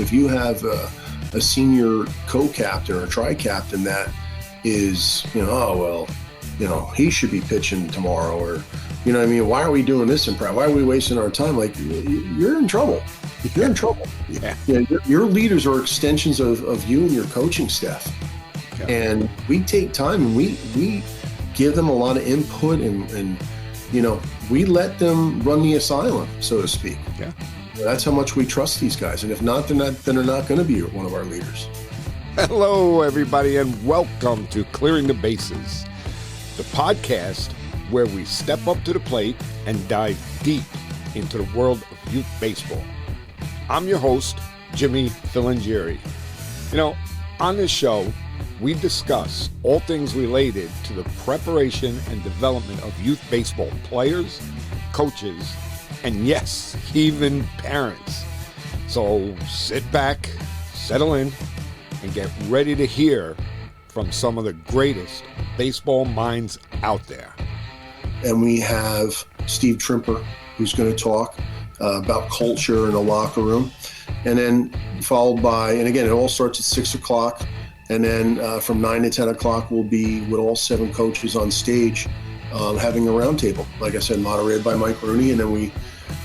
if you have a senior co-captain or tri-captain that is, he should be pitching tomorrow, or, why are we doing this in practice? Why are we wasting our time? Like, you're in trouble. You're in trouble. Yeah. Your leaders are extensions of you and your coaching staff. Yeah. And we take time and we give them a lot of input and we let them run the asylum, so to speak. Yeah. That's how much we trust these guys. And if not, then they're not going to be one of our leaders. Hello, everybody, and welcome to Clearing the Bases, the podcast where we step up to the plate and dive deep into the world of youth baseball. I'm your host, Jimmy Filangieri. On this show, we discuss all things related to the preparation and development of youth baseball players, coaches, and yes, even parents. So sit back, settle in, and get ready to hear from some of the greatest baseball minds out there. And we have Steve Trimper, who's going to talk about culture in the locker room. And then followed by, and again, it all starts at 6 o'clock. And then from 9 to 10 o'clock, we'll be with all 7 coaches on stage having a roundtable. Like I said, moderated by Mike Rooney. And then we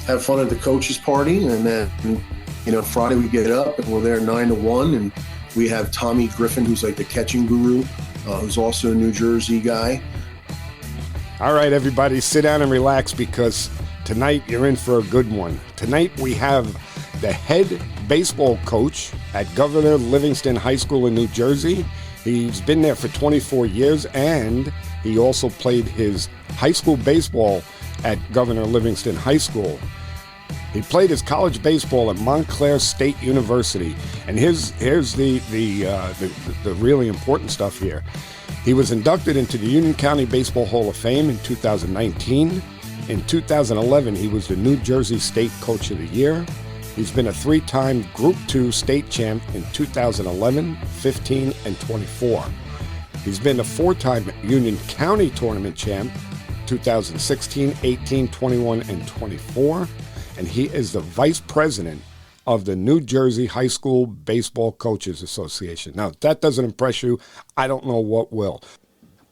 have fun at the coaches party. And then, Friday we get up and we're there 9 to 1. And we have Tommy Griffin, who's like the catching guru, who's also a New Jersey guy. All right, everybody, sit down and relax because tonight you're in for a good one. Tonight we have the head baseball coach at Governor Livingston High School in New Jersey. He's been there for 24 years, and he also played his high school baseball at Governor Livingston High School. He played his college baseball at Montclair State University, and here's the really important stuff here. He was inducted into the Union County Baseball Hall of Fame in 2019. In 2011, he was the New Jersey State Coach of the Year. He's been a 3-time Group 2 state champ in 2011, 15, and 24. He's been a 4-time Union County tournament champ, 2016, 18, 21, and 24. And he is the vice president of the New Jersey High School Baseball Coaches Association. Now, if that doesn't impress you, I don't know what will.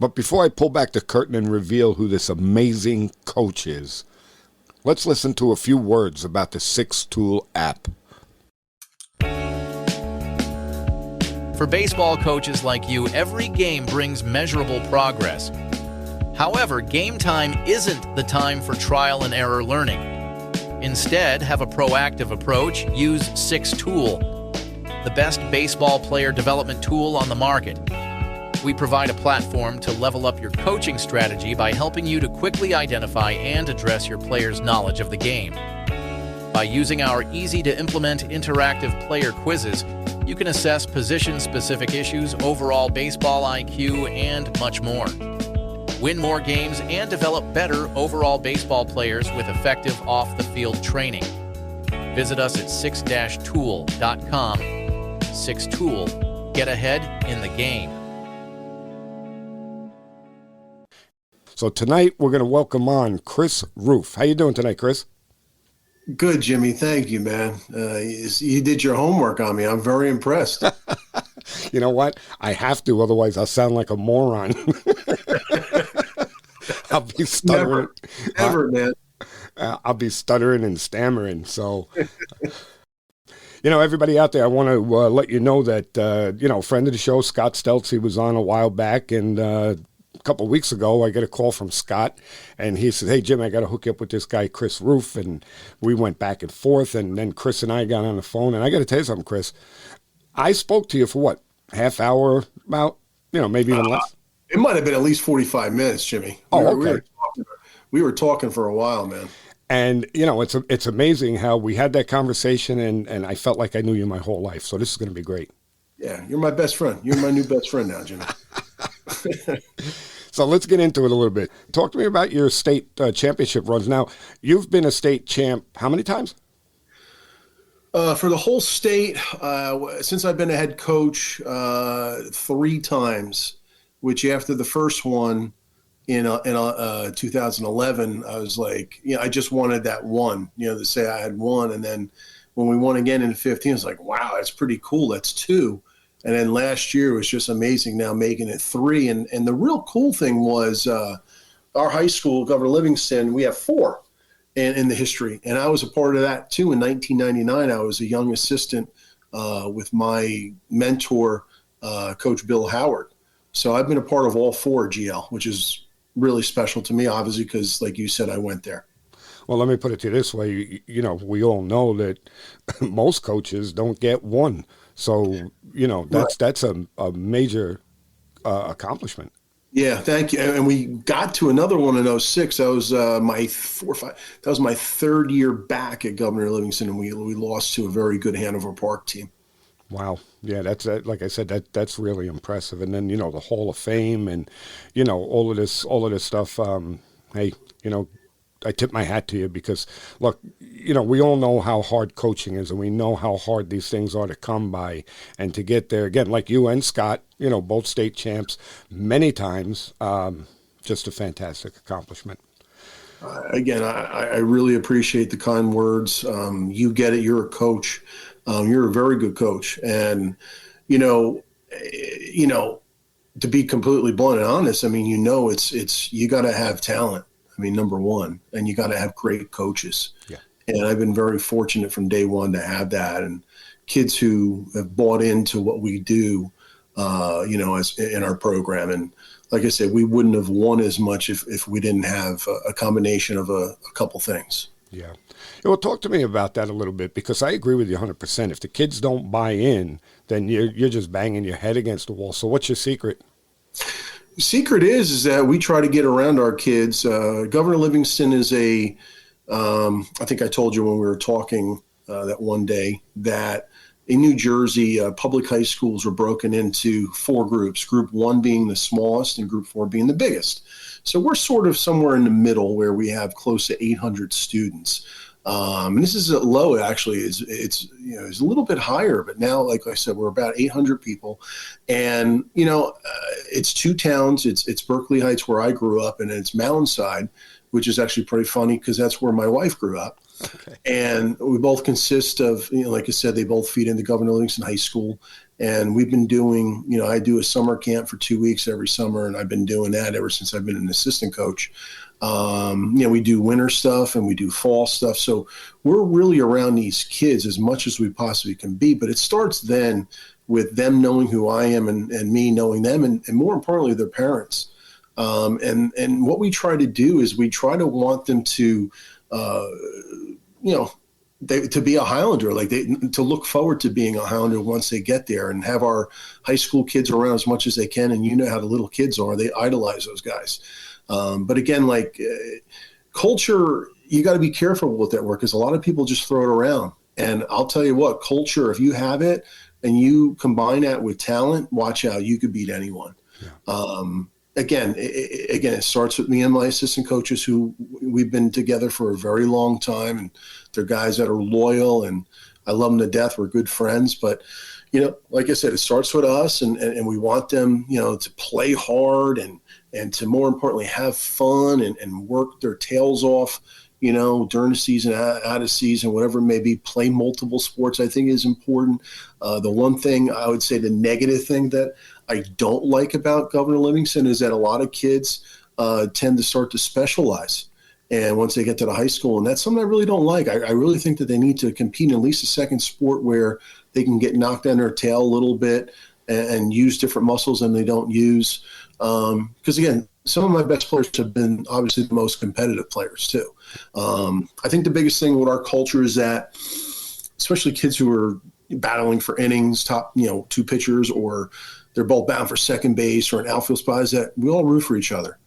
But before I pull back the curtain and reveal who this amazing coach is, let's listen to a few words about the 6-Tool app. For baseball coaches like you, every game brings measurable progress. However, game time isn't the time for trial and error learning. Instead, have a proactive approach. Use 6-Tool, the best baseball player development tool on the market. We provide a platform to level up your coaching strategy by helping you to quickly identify and address your players' knowledge of the game. By using our easy-to-implement interactive player quizzes, you can assess position-specific issues, overall baseball IQ, and much more. Win more games and develop better overall baseball players with effective off-the-field training. Visit us at 6-tool.com. 6-Tool. Get ahead in the game. So tonight we're going to welcome on Chris Roof. How you doing tonight, Chris? Good, Jimmy. Thank you, man. You did your homework on me. I'm very impressed. You know what? I have to, otherwise I'll sound like a moron. I'll be stuttering. Never, man. I'll be stuttering and stammering. So, everybody out there, I want to let you know that, a friend of the show, Scott Stelz, he was on a while back, and a couple of weeks ago, I get a call from Scott, and he said, "Hey, Jim, I got to hook you up with this guy, Chris Roof," and we went back and forth, and then Chris and I got on the phone, and I got to tell you something, Chris. I spoke to you for what, half hour, about, maybe even less? It might have been at least 45 minutes, Jimmy. Okay. We were talking for a while, man. And, it's amazing how we had that conversation, and I felt like I knew you my whole life, so this is going to be great. Yeah, you're my best friend. You're my new best friend now, Jimmy. So let's get into it a little bit. Talk to me about your state championship runs. Now, you've been a state champ how many times? For the whole state, since I've been a head coach, 3 times, which after the first one in 2011, I was like, I just wanted that one, to say I had won. And then when we won again in 15, it's like, wow, that's pretty cool. That's 2. And then last year was just amazing, now making it 3. And the real cool thing was our high school, Governor Livingston, we have 4 in the history. And I was a part of that too. In 1999, I was a young assistant with my mentor, Coach Bill Howard. So I've been a part of all 4 GL, which is really special to me, obviously, because like you said, I went there. Well, let me put it to you this way. We all know that most coaches don't get 1. So, that's a major accomplishment. Yeah, thank you. And we got to another one in 06. That was my 4 or 5. That was my 3rd year back at Governor Livingston, and we lost to a very good Hanover Park team. Wow. Yeah, that's like I said, that's really impressive. And then, the Hall of Fame and, all of this stuff. Hey, I tip my hat to you because, look, we all know how hard coaching is, and we know how hard these things are to come by and to get there. Again, like you and Scott, both state champs many times, just a fantastic accomplishment. Again, I really appreciate the kind words. You get it. You're a coach. You're a very good coach. And, to be completely blunt and honest, I mean, it's you got to have talent. I mean, number one, and you got to have great coaches. Yeah. And I've been very fortunate from day one to have that. And kids who have bought into what we do, as in our program. And like I said, we wouldn't have won as much if we didn't have a combination of a couple things. Yeah. Well, talk to me about that a little bit, because I agree with you 100%. If the kids don't buy in, then you're just banging your head against the wall. So what's your secret? The secret is that we try to get around our kids. Governor Livingston is I think I told you when we were talking that one day that in New Jersey, public high schools were broken into 4 groups, Group 1 being the smallest and Group 4 being the biggest. So we're sort of somewhere in the middle where we have close to 800 students. And this is low, actually. It's a little bit higher, but now, like I said, we're about 800 people. And, it's 2 towns. It's Berkeley Heights, where I grew up, and it's Mountainside, which is actually pretty funny because that's where my wife grew up. Okay. And we both consist of, like I said, they both feed into Governor Livingston High School. And we've been doing, I do a summer camp for 2 weeks every summer, and I've been doing that ever since I've been an assistant coach. We do winter stuff and we do fall stuff. So we're really around these kids as much as we possibly can be. But it starts then with them knowing who I am and me knowing them, and more importantly, their parents. And what we try to do is we try to want them to, to be a Highlander, to look forward to being a Highlander once they get there, and have our high school kids around as much as they can. And how the little kids are, they idolize those guys. But again, culture, you got to be careful with that word, because a lot of people just throw it around. And I'll tell you what, culture, if you have it and you combine that with talent, watch out, you could beat anyone. Yeah. Again, it starts with me and my assistant coaches, who we've been together for a very long time, and they're guys that are loyal, and I love them to death. We're good friends, but like I said, it starts with us, and we want them, to play hard and to, more importantly, have fun and work their tails off, during the season, out of season, whatever it may be. Play multiple sports, I think, is important. The one thing I would say, the negative thing that I don't like about Governor Livingston is that a lot of kids tend to start to specialize. And once they get to the high school, and that's something I really don't like. I really think that they need to compete in at least a second sport where they can get knocked on their tail a little bit and use different muscles than they don't use. Because again, some of my best players have been obviously the most competitive players too. I think the biggest thing with our culture is that, especially kids who are battling for innings, top 2 pitchers, or they're both bound for second base or an outfield spot, is that we all root for each other.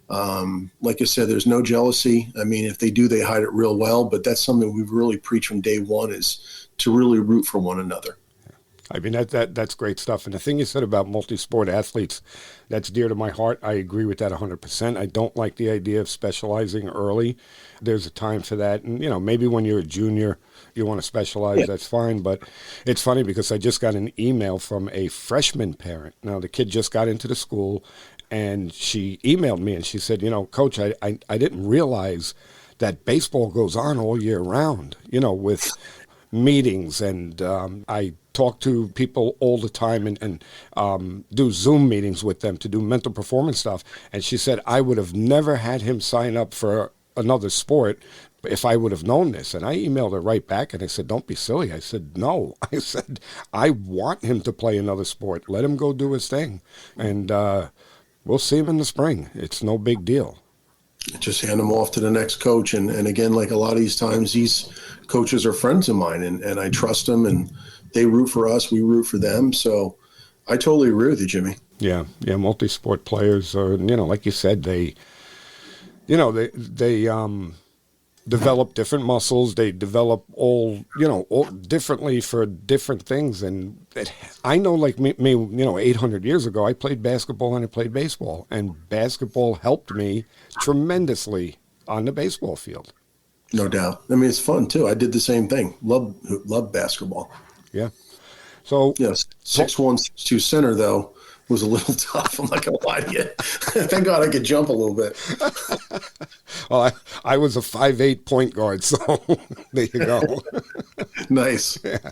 Like I said, there's no jealousy. I mean, if they do, they hide it real well, but that's something we've really preached from day one, is to really root for one another. I mean, that's great stuff. And the thing you said about multi-sport athletes, that's dear to my heart. I agree with that 100%. I don't like the idea of specializing early. There's a time for that. And, maybe when you're a junior, you want to specialize, yeah, that's fine. But it's funny because I just got an email from a freshman parent. Now, the kid just got into the school, and she emailed me and she said, Coach, I didn't realize that baseball goes on all year round, with meetings, and I talk to people all the time and do Zoom meetings with them to do mental performance stuff. And she said, I would have never had him sign up for another sport if I would have known this. And I emailed her right back and I said, don't be silly. I said, no. I said, I want him to play another sport. Let him go do his thing. And we'll see him in the spring. It's no big deal. Just hand them off to the next coach. And again, like a lot of these times, these coaches are friends of mine, and I trust them, and they root for us. We root for them. So I totally agree with you, Jimmy. Yeah. Multi-sport players are, like you said, they develop different muscles. They develop all differently for different things. And I know, like me, 800 years ago, I played basketball and I played baseball, and basketball helped me tremendously on the baseball field. No doubt. I mean, it's fun too. I did the same thing. Love basketball. Yeah. So 6'1", 6'2" center though was a little tough. I'm not gonna lie to you. Thank God I could jump a little bit. Well, I was a 5'8" point guard, so there you go. Nice. Yeah.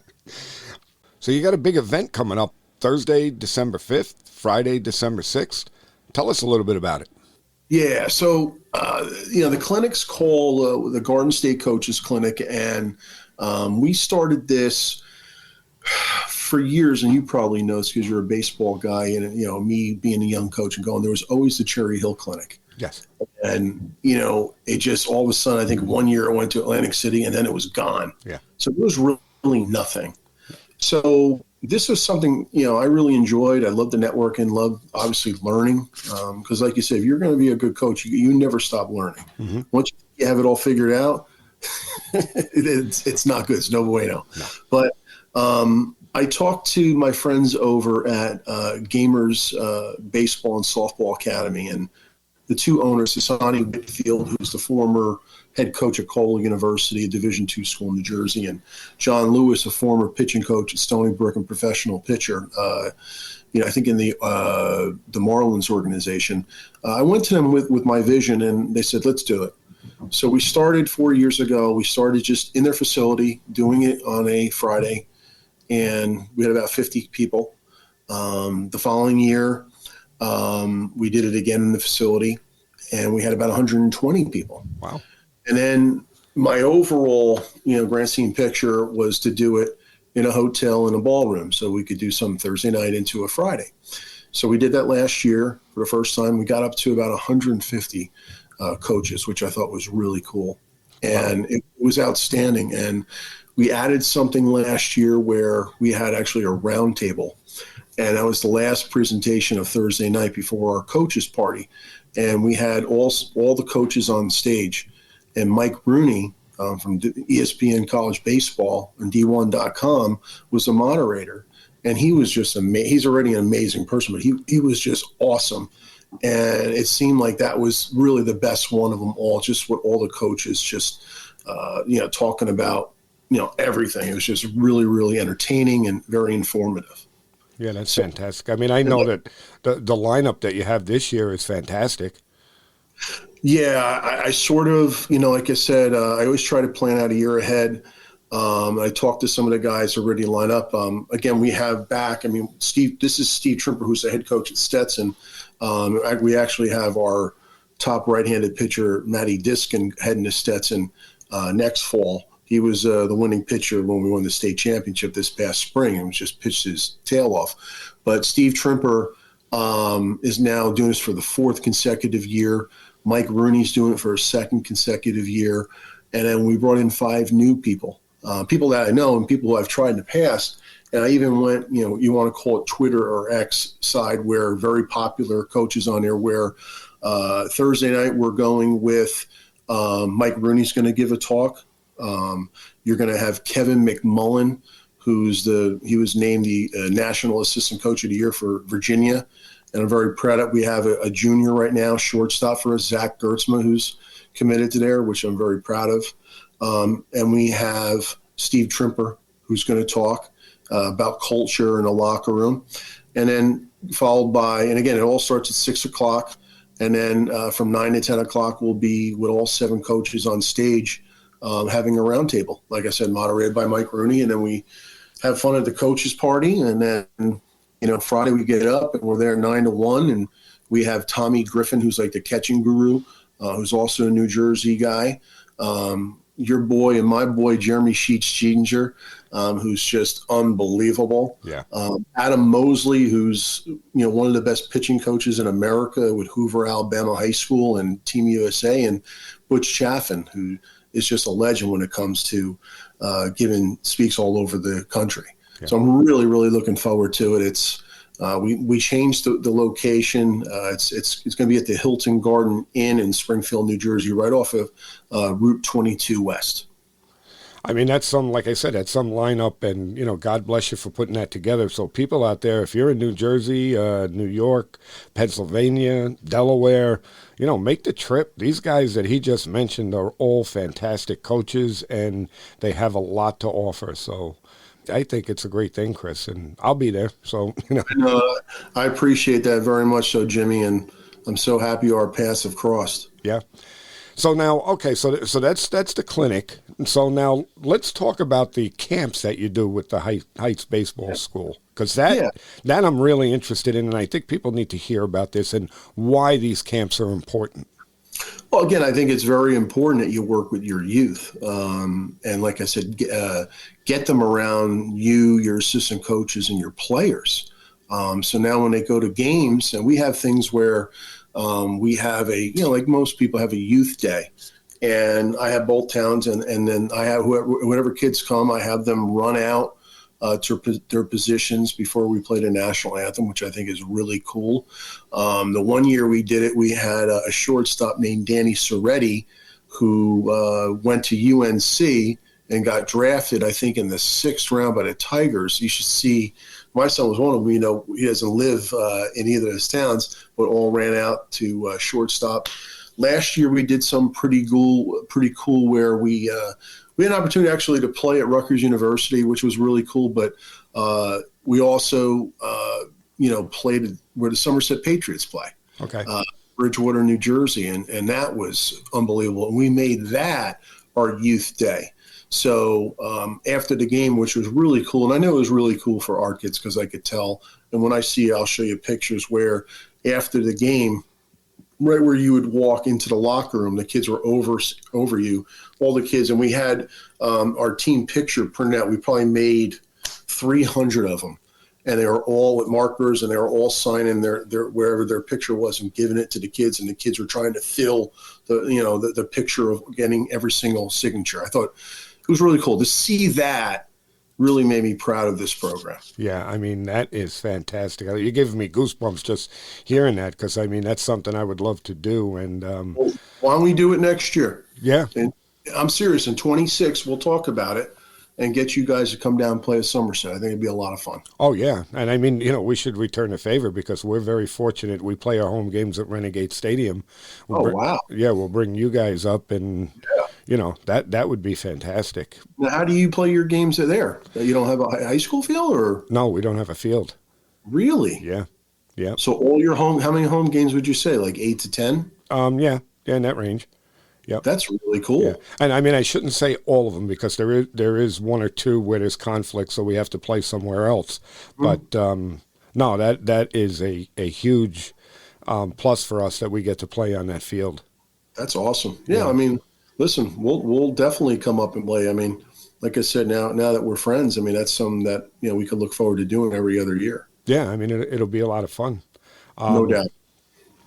So you got a big event coming up Thursday, December 5th, Friday, December 6th. Tell us a little bit about it. Yeah, so the clinic's called the Garden State Coaches Clinic, and we started this for years, and you probably know this because you're a baseball guy, and me being a young coach and going, there was always the Cherry Hill Clinic. Yes. And it just all of a sudden, I think one year I went to Atlantic City, and then it was gone. Yeah. So it was really nothing. So this was something, I really enjoyed. I love the networking, love obviously learning. Because like you said, if you're going to be a good coach, you never stop learning. Mm-hmm. Once you have it all figured out, it's not good. It's no bueno. No. But I talked to my friends over at Gamers Baseball and Softball Academy, and the two owners, Hassani Whitfield, who's the former head coach at Cole University, a Division II school in New Jersey, and John Lewis, a former pitching coach at Stony Brook and professional pitcher, I think in the Marlins organization. I went to them with my vision, and they said, let's do it. So we started 4 years ago. We started just in their facility, doing it on a Friday, and we had about 50 people. The following year, we did it again in the facility, and we had about 120 people. Wow. And then my overall, grand scheme picture was to do it in a hotel in a ballroom, so we could do some Thursday night into a Friday. So we did that last year for the first time. We got up to about 150 coaches, which I thought was really cool. And it was outstanding. And we added something last year where we had actually a round table. And that was the last presentation of Thursday night before our coaches party. And we had all the coaches on stage. And Mike Rooney from ESPN College Baseball and D1.com was the moderator. And he was just amazing. He's already an amazing person, but he was just awesome. And it seemed like that was really the best one of them all, just with all the coaches just, talking about, everything. It was just really, really entertaining and very informative. Yeah, that's fantastic. I mean, I know that the lineup that you have this year is fantastic. Yeah, I sort of, like I said, I always try to plan out a year ahead. I talked to some of the guys already line up. Again, we have back, this is Steve Trimper, who's the head coach at Stetson. We actually have our top right-handed pitcher, Matty Diskin, heading to Stetson next fall. He was the winning pitcher when we won the state championship this past spring and just pitched his tail off. But Steve Trimper is now doing this for the fourth consecutive year. Mike Rooney's doing it for a second consecutive year. And then we brought in 5 new people, people that I know and people who I've tried in the past. And I even went, you want to call it Twitter or X side, where very popular coaches on there, where Thursday night we're going with Mike Rooney's going to give a talk. You're going to have Kevin McMullen, he was named the National Assistant Coach of the Year for Virginia. And I'm very proud of it. We have a junior right now, shortstop for us, Zach Gertzma, who's committed to there, which I'm very proud of. And we have Steve Trimper, who's going to talk about culture in a locker room. And then followed by, and again, it all starts at 6 o'clock. And then from 9 to 10 o'clock, we'll be with all 7 coaches on stage having a roundtable, like I said, moderated by Mike Rooney, and then we have fun at the coaches party, and then Friday we get up and we're there 9 to 1, and we have Tommy Griffin, who's like the catching guru, who's also a New Jersey guy. Your boy and my boy, Jeremy Sheets-Ginger, who's just unbelievable. Yeah. Adam Mosley, who's one of the best pitching coaches in America with Hoover, Alabama High School and Team USA, and Butch Chaffin, who is just a legend when it comes to giving speaks all over the country. Yeah. So I'm really, really looking forward to it. It's we changed the location. It's going to be at the Hilton Garden Inn in Springfield, New Jersey, right off of Route 22 West. I mean, that's like I said, that's some lineup, and, God bless you for putting that together. So people out there, if you're in New Jersey, New York, Pennsylvania, Delaware, make the trip. These guys that he just mentioned are all fantastic coaches, and they have a lot to offer. So I think it's a great thing, Chris, and I'll be there. So, I appreciate that very much so, Jimmy, and I'm so happy our paths have crossed. Yeah. So now, okay, so that's the clinic. So now let's talk about the camps that you do with the Heights Baseball School, because that I'm really interested in, and I think people need to hear about this and why these camps are important. Well, again, I think it's very important that you work with your youth, and like I said, get them around you, your assistant coaches, and your players. So now when they go to games, and we have things where we have like most people have a youth day, and I have both towns, and then I have whatever kids come, I have them run out to their positions before we play the national anthem, which I think is really cool. The one year we did it, we had a shortstop named Danny Soretti, who went to UNC and got drafted, I think, in the 6th round by the Tigers. You should see, my son was one of them. He doesn't live in either of his towns, but all ran out to shortstop. Last year we did some pretty cool where we had an opportunity actually to play at Rutgers University, which was really cool. But we also, played where the Somerset Patriots play. Okay. Bridgewater, New Jersey, and that was unbelievable. And we made that our youth day. So after the game, which was really cool, and I know it was really cool for our kids because I could tell. And when I see it, I'll show you pictures where after the game, right where you would walk into the locker room, the kids were over you, all the kids. And we had our team picture printed out. We probably made 300 of them. And they were all with markers, and they were all signing their wherever their picture was and giving it to the kids. And the kids were trying to fill the picture of getting every single signature. I thought it was really cool to see that. Really made me proud of this program. Yeah, I mean, that is fantastic. You're giving me goosebumps just hearing that, because, I mean, that's something I would love to do. And well, why don't we do it next year? Yeah. And I'm serious. In 26, we'll talk about it and get you guys to come down and play at Somerset. I think it'd be a lot of fun. Oh, yeah. And, I mean, we should return a favor because we're very fortunate. We play our home games at Renegade Stadium. Wow. Yeah, we'll bring you guys up, and that would be fantastic. Now, how do you play your games there? You don't have a high school field, or? No, we don't have a field. Really? Yeah. Yeah. So all your how many home games would you say? Like 8 to 10? Yeah, in that range. Yep. That's really cool. Yeah. And I mean, I shouldn't say all of them because there is one or two where there's conflict, so we have to play somewhere else. But no, that is a huge plus for us that we get to play on that field. That's awesome. Yeah. I mean, listen, we'll definitely come up and play. I mean, like I said, now that we're friends, I mean, that's something that we can look forward to doing every other year. Yeah, I mean, it'll be a lot of fun. No doubt.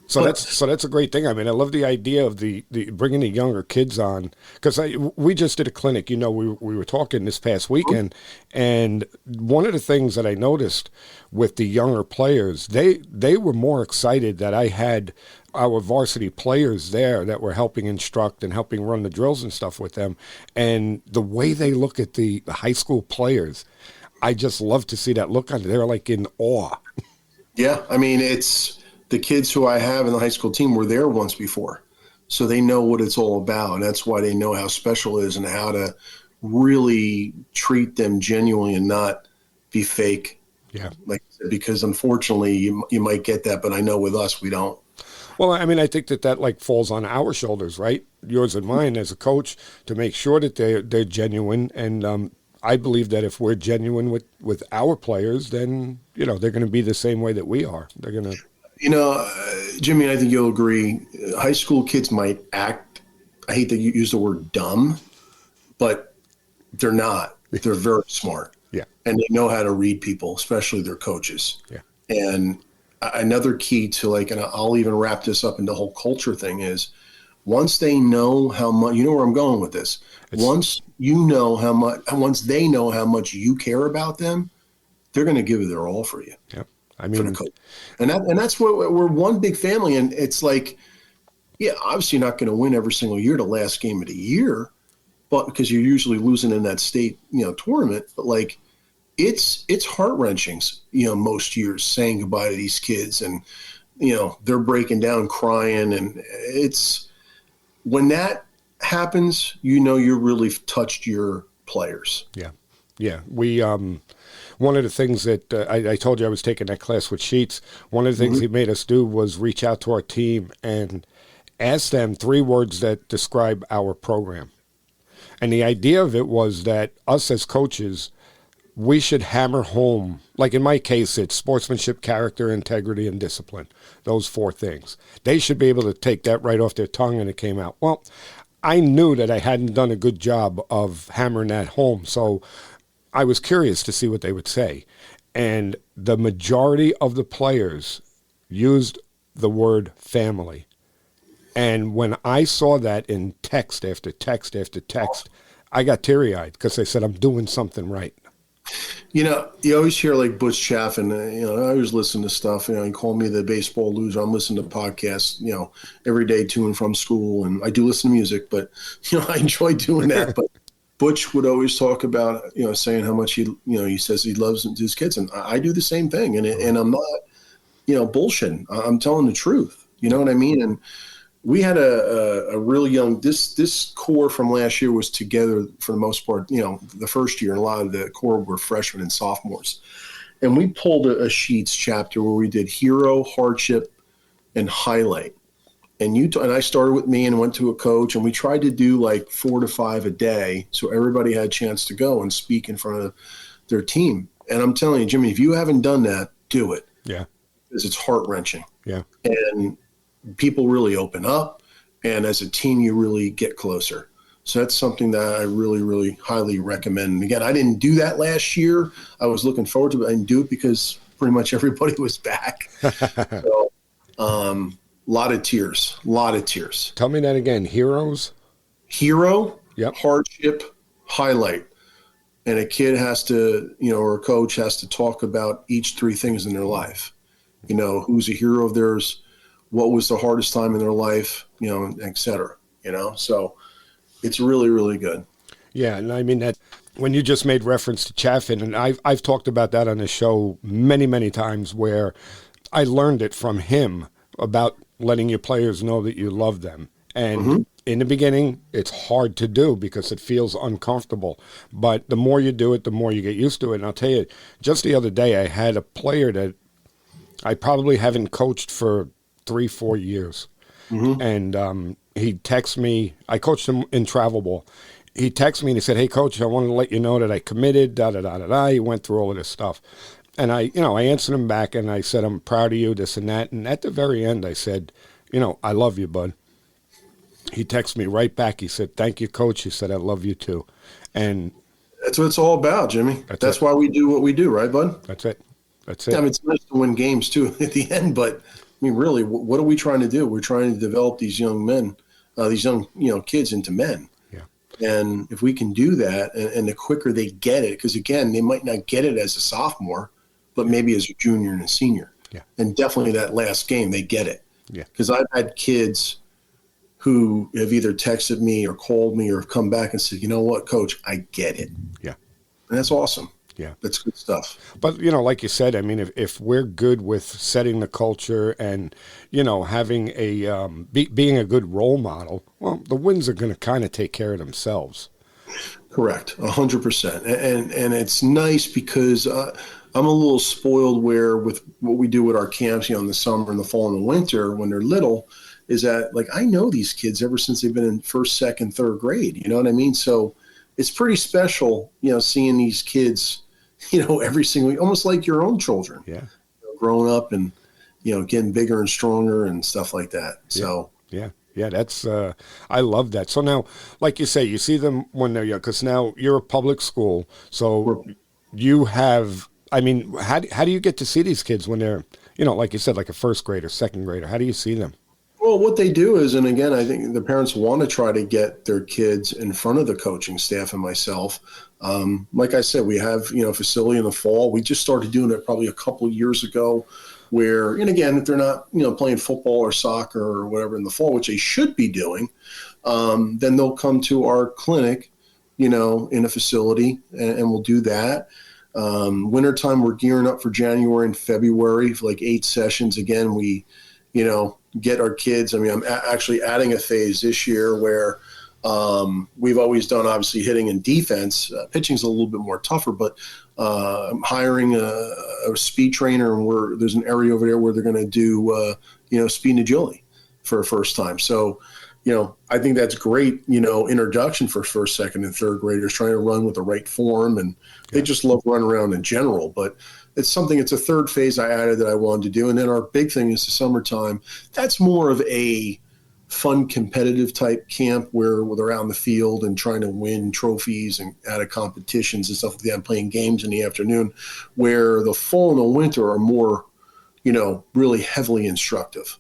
So that's a great thing. I mean, I love the idea of the bringing the younger kids on, because we just did a clinic. We were talking this past weekend, and one of the things that I noticed with the younger players, they were more excited that I had our varsity players there that were helping instruct and helping run the drills and stuff with them, and the way they look at the high school players, I just love to see that look on it. They're like in awe. Yeah, I mean, it's the kids who I have in the high school team were there once before, so they know what it's all about, and that's why they know how special it is and how to really treat them genuinely and not be fake. Yeah, because unfortunately you might get that, but I know with us we don't. Well, I mean, I think that like falls on our shoulders, right? Yours and mine as a coach, to make sure that they're genuine. And I believe that if we're genuine with our players, then they're going to be the same way that we are. They're going to. Jimmy, I think you'll agree. High school kids might act. I hate to use the word dumb, but they're not. They're very smart. Yeah. And they know how to read people, especially their coaches. Yeah. And another key to and I'll even wrap this up in the whole culture thing is once they know how much, where I'm going with this. Once they know how much you care about them, they're going to give it their all for you. Yeah. I For the mean, coach. And that's what we're one big family. And it's obviously you're not going to win every single year, the last game of the year, but because you're usually losing in that state, tournament, but it's heart-wrenching, most years saying goodbye to these kids and, they're breaking down crying. And it's when that happens, you really touched your players. Yeah. Yeah. We, one of the things that I told you I was taking that class with Sheets, one of the things he made us do was reach out to our team and ask them 3 words that describe our program. And the idea of it was that us as coaches, we should hammer home, like in my case, it's sportsmanship, character, integrity, and discipline. Those 4 things. They should be able to take that right off their tongue and it came out. Well, I knew that I hadn't done a good job of hammering that home, so I was curious to see what they would say. And the majority of the players used the word family. And when I saw that in text after text after text, I got teary-eyed because they said, I'm doing something right. You always hear Butch Chaffin, I always listen to stuff, he called me the baseball loser. I'm listening to podcasts, every day to and from school. And I do listen to music, but, I enjoy doing that. But Butch would always talk about, saying how much he says he loves his kids. And I do the same thing. And I'm not, bullshitting. I'm telling the truth. You know what I mean? And we had a really young, this core from last year was together for the most part, the first year, and a lot of the core were freshmen and sophomores. And we pulled a Sheets chapter where we did hero, hardship, and highlight. And I started with me and went to a coach, and we tried to do 4 to 5 a day. So everybody had a chance to go and speak in front of their team. And I'm telling you, Jimmy, if you haven't done that, do it. Yeah. Because it's heart-wrenching. Yeah. And people really open up, and as a team, you really get closer. So that's something that I really, really highly recommend. And again, I didn't do that last year. I was looking forward to it. I didn't do it because pretty much everybody was back. So, lot of tears. Tell me that again. Heroes? Hero, yep. Hardship, highlight. And a kid has to, or a coach has to talk about each 3 things in their life. Who's a hero of theirs, what was the hardest time in their life, et cetera, so it's really, really good. Yeah. And I mean that when you just made reference to Chaffin, and I've talked about that on the show many, many times where I learned it from him about letting your players know that you love them. And in the beginning, it's hard to do because it feels uncomfortable. But the more you do it, the more you get used to it. And I'll tell you, just the other day, I had a player that I probably haven't coached for 3-4 years. And he texted me. I coached him in travel ball. He texted me and he said, "Hey, coach, I wanted to let you know that I committed, da-da-da-da-da." He went through all of this stuff. And I answered him back and I said, "I'm proud of you, this and that." And at the very end, I said, "I love you, bud." He texted me right back. He said, "Thank you, coach." He said, "I love you too." And that's what it's all about, Jimmy. That's why we do what we do, right, bud? That's it. I mean, it's nice to win games too at the end, but I mean, really, what are we trying to do? We're trying to develop these young men, these young, kids into men. Yeah. And if we can do that, and the quicker they get it, because again, they might not get it as a sophomore, but maybe as a junior and a senior. Yeah. And definitely that last game, they get it. Yeah. Because I've had kids who have either texted me or called me or have come back and said, "You know what, coach, I get it." Yeah. And that's awesome. Yeah. That's good stuff. But, like you said, I mean, if we're good with setting the culture and, having a being a good role model, well, the wins are going to kind of take care of themselves. Correct. 100%. And it's nice because I'm a little spoiled where with what we do with our camps, in the summer and the fall and the winter when they're little, is that like I know these kids ever since they've been in first, second, third grade. You know what I mean? So it's pretty special, seeing these kids, every single, almost like your own children, Yeah. Growing up and getting bigger and stronger and stuff like that. So yeah, that's I love that. So now, like you say, you see them when they're young, because now you're a public school, so you have. I mean, how do you get to see these kids when they're, like you said, like a first grader, second grader? How do you see them? Well, what they do is, and again, I think the parents want to try to get their kids in front of the coaching staff and myself. Like I said, we have, a facility in the fall. We just started doing it probably a couple of years ago where, and again, if they're not, playing football or soccer or whatever in the fall, which they should be doing, then they'll come to our clinic, in a facility and we'll do that. Wintertime, we're gearing up for January and February for like 8 sessions. Again, we, get our kids. I mean, I'm actually adding a phase this year where we've always done obviously hitting and defense. Pitching's a little bit more tougher, but I'm hiring a speed trainer, and there's an area over there where they're going to do speed and agility for a first time. So, I think that's great, introduction for first, second, and third graders trying to run with the right form, and they just love running around in general. But it's a third phase I added that I wanted to do. And then our big thing is the summertime. That's more of a fun, competitive type camp where they're out in the field and trying to win trophies and out of competitions and stuff like that, and playing games in the afternoon, where the fall and the winter are more, really heavily instructive.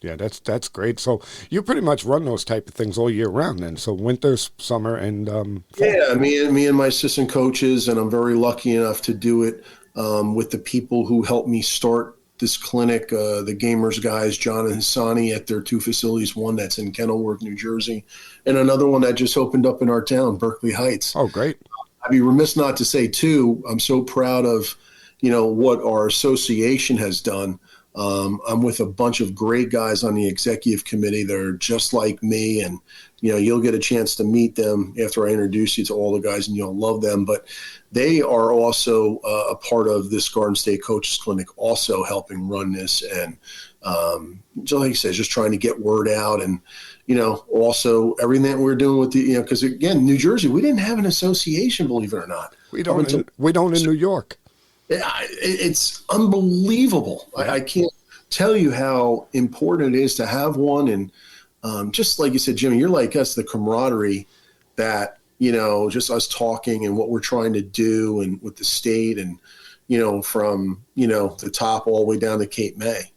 Yeah, that's great. So you pretty much run those type of things all year round then. So winter, summer, and fall. Yeah, me and my assistant coaches, and I'm very lucky enough to do it with the people who helped me start this clinic, the Gamers guys, John and Hassani, at their 2 facilities, one that's in Kenilworth, New Jersey, and another one that just opened up in our town, Berkeley Heights. Oh, great. I'd be remiss not to say, too, I'm so proud of, what our association has done. I'm with a bunch of great guys on the executive committee that are just like me, and you'll get a chance to meet them after I introduce you to all the guys, and you'll love them. But they are also a part of this Garden State Coaches Clinic, also helping run this, and just like you said, just trying to get word out, and also everything that we're doing with the because again, New Jersey, we didn't have an association, believe it or not. We don't in New York. It's unbelievable. Yeah. I can't tell you how important it is to have one. And just like you said, Jimmy, you're like us, the camaraderie that, just us talking and what we're trying to do, and with the state, and, from, the top all the way down to Cape May,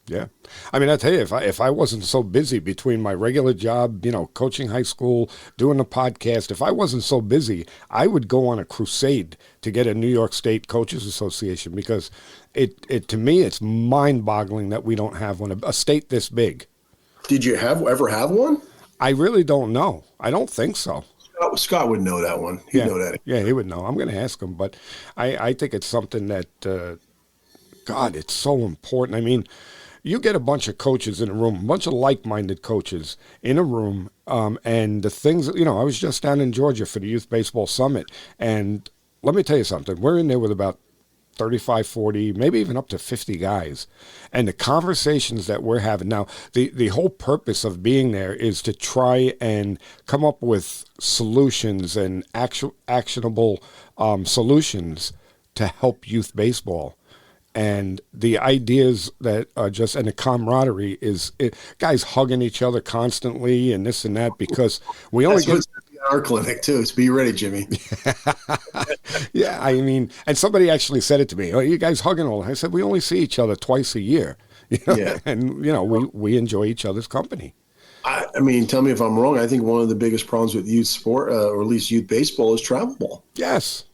Yeah. I mean, I tell you, if I wasn't so busy between my regular job, coaching high school, doing the podcast, if I wasn't so busy, I would go on a crusade to get a New York State Coaches Association, because it to me, it's mind-boggling that we don't have one, a state this big. Did you ever have one? I really don't know. I don't think so. Scott would know that one. He'd know that. Yeah, he would know. I'm going to ask him, but I think it's something that, God, it's so important. I mean, you get a bunch of coaches in a room, a bunch of like-minded coaches in a room, and the things, I was just down in Georgia for the Youth Baseball Summit, and let me tell you something. We're in there with about 35, 40, maybe even up to 50 guys, and the conversations that we're having. Now, the whole purpose of being there is to try and come up with solutions and actionable solutions to help youth baseball. And the ideas that are just, and the camaraderie is, guys hugging each other constantly and this and that, because we only get our clinic too. So be ready, Jimmy. Yeah, I mean, and somebody actually said it to me. Oh, you guys hugging all? I said, we only see each other twice a year. Yeah. And we enjoy each other's company. I mean, tell me if I'm wrong. I think one of the biggest problems with youth sport, or at least youth baseball, is travel ball. Yes.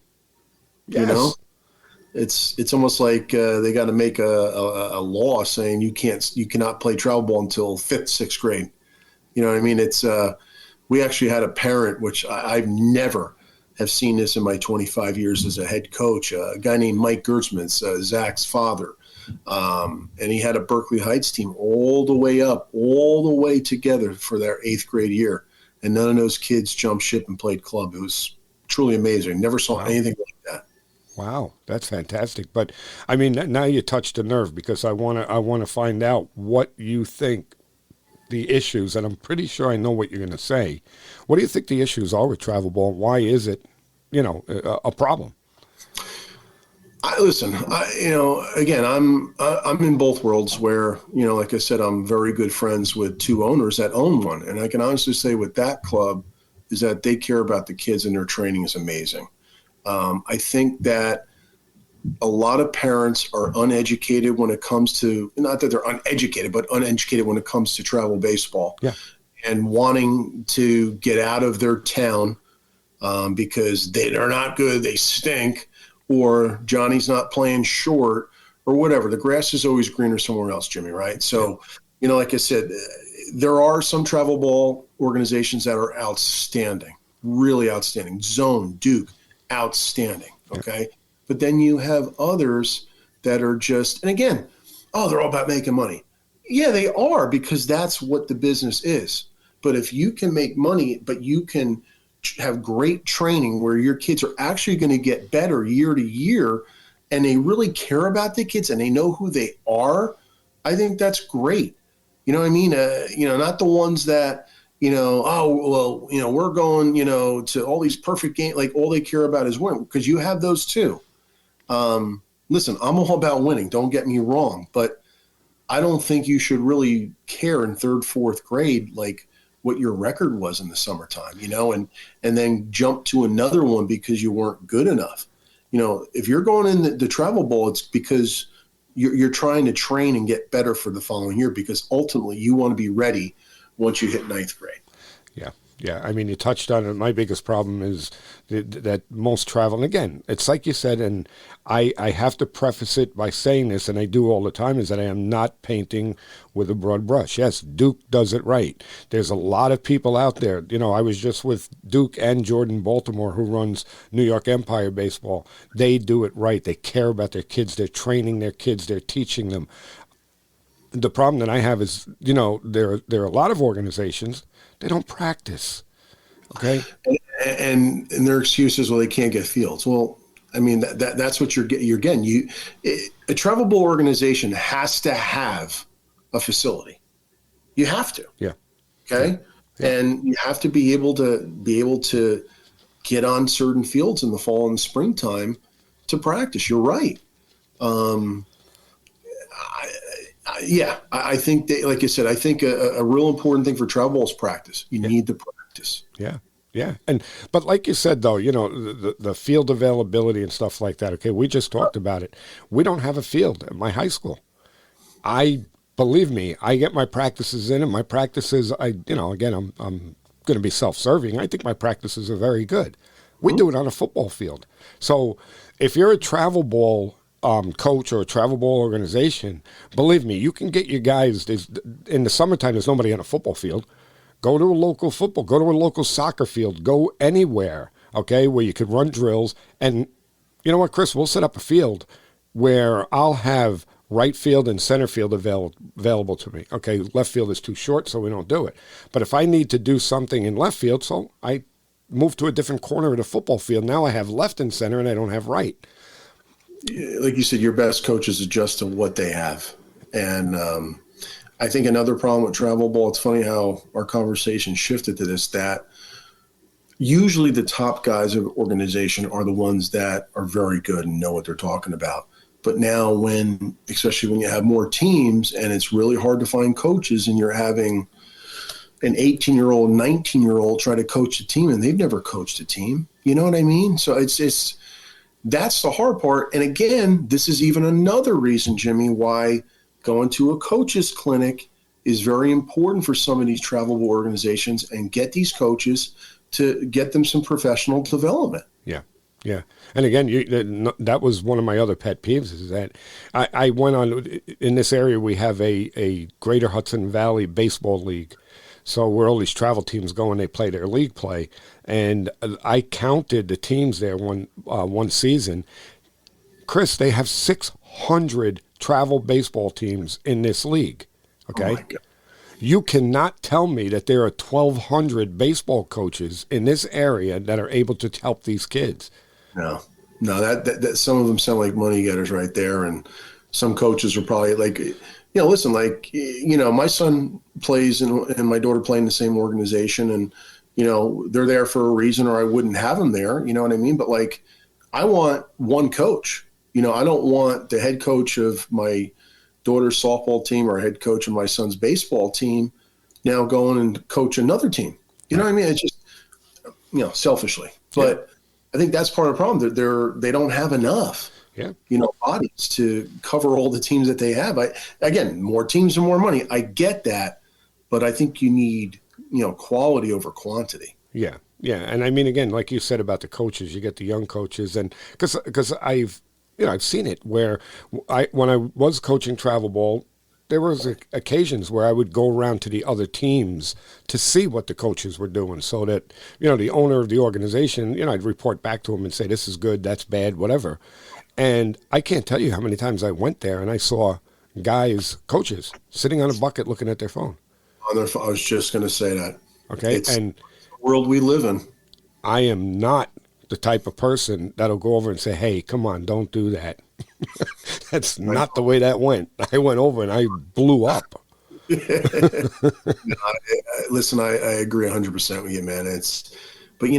It's almost like they got to make a law saying you cannot play travel ball until 5th, 6th grade. You know what I mean? It's we actually had a parent, which I've never have seen this in my 25 years as a head coach, a guy named Mike Gertzman's, Zach's father. And he had a Berkeley Heights team all the way together for their 8th grade year. And none of those kids jumped ship and played club. It was truly amazing. Never saw anything like that. Wow, that's fantastic. But I mean, now you touched a nerve because I want to find out what you think the issues, and I'm pretty sure I know what you're going to say. What do you think the issues are with travel ball? Why is it, a problem? Listen, again, I'm in both worlds where, like I said, I'm very good friends with two owners that own one. And I can honestly say with that club is that they care about the kids and their training is amazing. I think that a lot of parents are uneducated when it comes to, not that they're uneducated, but uneducated when it comes to travel baseball. Yeah. And wanting to get out of their town because they're not good, they stink, or Johnny's not playing short, or whatever. The grass is always greener somewhere else, Jimmy, right? So, like I said, there are some travel ball organizations that are outstanding, really outstanding. Zone, Duke, outstanding, okay? Yeah. But then you have others that are just, and again, they're all about making money. Yeah, they are, because that's what the business is. But if you can make money, but you can have great training where your kids are actually going to get better year to year, and they really care about the kids and they know who they are, I think that's great. You know what I mean? Not the ones that, we're going, to all these perfect games, like all they care about is winning, because you have those too. Listen, I'm all about winning, don't get me wrong, but I don't think you should really care in third, fourth grade, like what your record was in the summertime, and then jump to another one because you weren't good enough. If you're going in the travel ball, it's because you're trying to train and get better for the following year, because ultimately you want to be ready once you hit ninth grade. Yeah. Yeah, I mean, you touched on it. My biggest problem is that most travel, and again, it's like you said, and I have to preface it by saying this, and I do all the time, is that I am not painting with a broad brush. Yes, Duke does it right. There's a lot of people out there. I was just with Duke and Jordan Baltimore, who runs New York Empire Baseball. They do it right. They care about their kids. They're training their kids. They're teaching them. The problem that I have is, there are a lot of organizations, they don't practice. Okay. And their excuse is, well, they can't get fields. Well, I mean, that's what you're getting. A travel ball organization has to have a facility. You have to. Yeah. Okay. Yeah. And you have to be able to get on certain fields in the fall and springtime to practice. You're right. I think that, like I said, I think a real important thing for travel ball is practice. You need to practice. Yeah. Yeah. But like you said, though, the field availability and stuff like that. Okay. We just talked about it. We don't have a field at my high school. Believe me, I get my practices in, and my practices, again, I'm going to be self-serving. I think my practices are very good. We do it on a football field. So if you're a travel ball coach or a travel ball organization, believe me, you can get your guys. In the summertime, there's nobody on a football field. Go to a local football, go to a local soccer field, go anywhere, okay, where you could run drills. And you know what, Chris, we'll set up a field where I'll have right field and center field available to me. Okay, left field is too short, so we don't do it. But if I need to do something in left field, so I move to a different corner of the football field. Now I have left and center, and I don't have right. Like you said, your best coaches adjust to what they have. And I think another problem with travel ball, it's funny how our conversation shifted to this, that usually the top guys of the organization are the ones that are very good and know what they're talking about. But now especially when you have more teams and it's really hard to find coaches, and you're having an 18-year-old, 19-year-old try to coach a team, and they've never coached a team. You know what I mean? So that's the hard part. And again, this is even another reason, Jimmy, why going to a coach's clinic is very important for some of these travel organizations, and get these coaches to get them some professional development. Yeah. Yeah. And again, that was one of my other pet peeves, is that I went on, in this area, we have a Greater Hudson Valley Baseball League. So where all these travel teams go and they play their league play. And I counted the teams there one season. Chris, they have 600 travel baseball teams in this league. Okay. Oh my God. You cannot tell me that there are 1,200 baseball coaches in this area that are able to help these kids. No. No, that some of them sound like money getters right there. And some coaches are probably like, listen, like, my son plays and my daughter play in the same organization, and, they're there for a reason, or I wouldn't have them there. You know what I mean? But like, I want one coach. I don't want the head coach of my daughter's softball team or head coach of my son's baseball team now going and coach another team. You know what I mean? It's just, selfishly. But I think that's part of the problem. They don't have enough, bodies to cover all the teams that they have. Again, more teams and more money. I get that, but I think you need, quality over quantity. Yeah. Yeah. And I mean, again, like you said about the coaches, you get the young coaches, and because I've seen it where when I was coaching travel ball, there was occasions where I would go around to the other teams to see what the coaches were doing, so that, the owner of the organization, I'd report back to him and say, this is good, that's bad, whatever. And I can't tell you how many times I went there and I saw coaches, sitting on a bucket looking at their phone. I was just going to say that. Okay. It's and the world we live in. I am not the type of person that'll go over and say, hey, come on, don't do that. That's not the way that went. I went over and I blew up. Listen, I agree 100% with you, man. But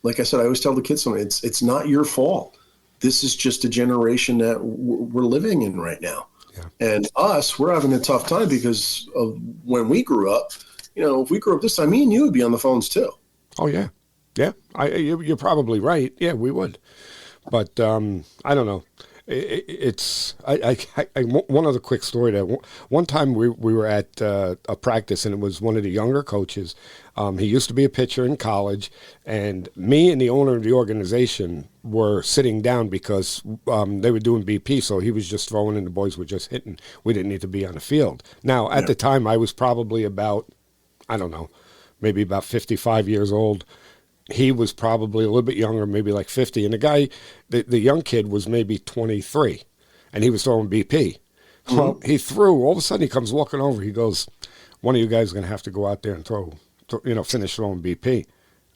like I said, I always tell the kids something. It's not your fault. This is just a generation that we're living in right now. Yeah. And we're having a tough time because of when we grew up. If we grew up this time, me and you would be on the phones too. Oh yeah, yeah. You're probably right. Yeah, we would. But I don't know. It's one other quick story. That one time we were at a practice, and it was one of the younger coaches. He used to be a pitcher in college, and me and the owner of the organization were sitting down because they were doing BP, so he was just throwing and the boys were just hitting. We didn't need to be on the field. Now, at the time, I was probably about, I don't know, maybe about 55 years old. He was probably a little bit younger, maybe like 50. And the guy, the young kid was maybe 23, and he was throwing BP. Mm-hmm. Well, he threw. All of a sudden, he comes walking over. He goes, one of you guys is going to have to go out there and finish throwing BP.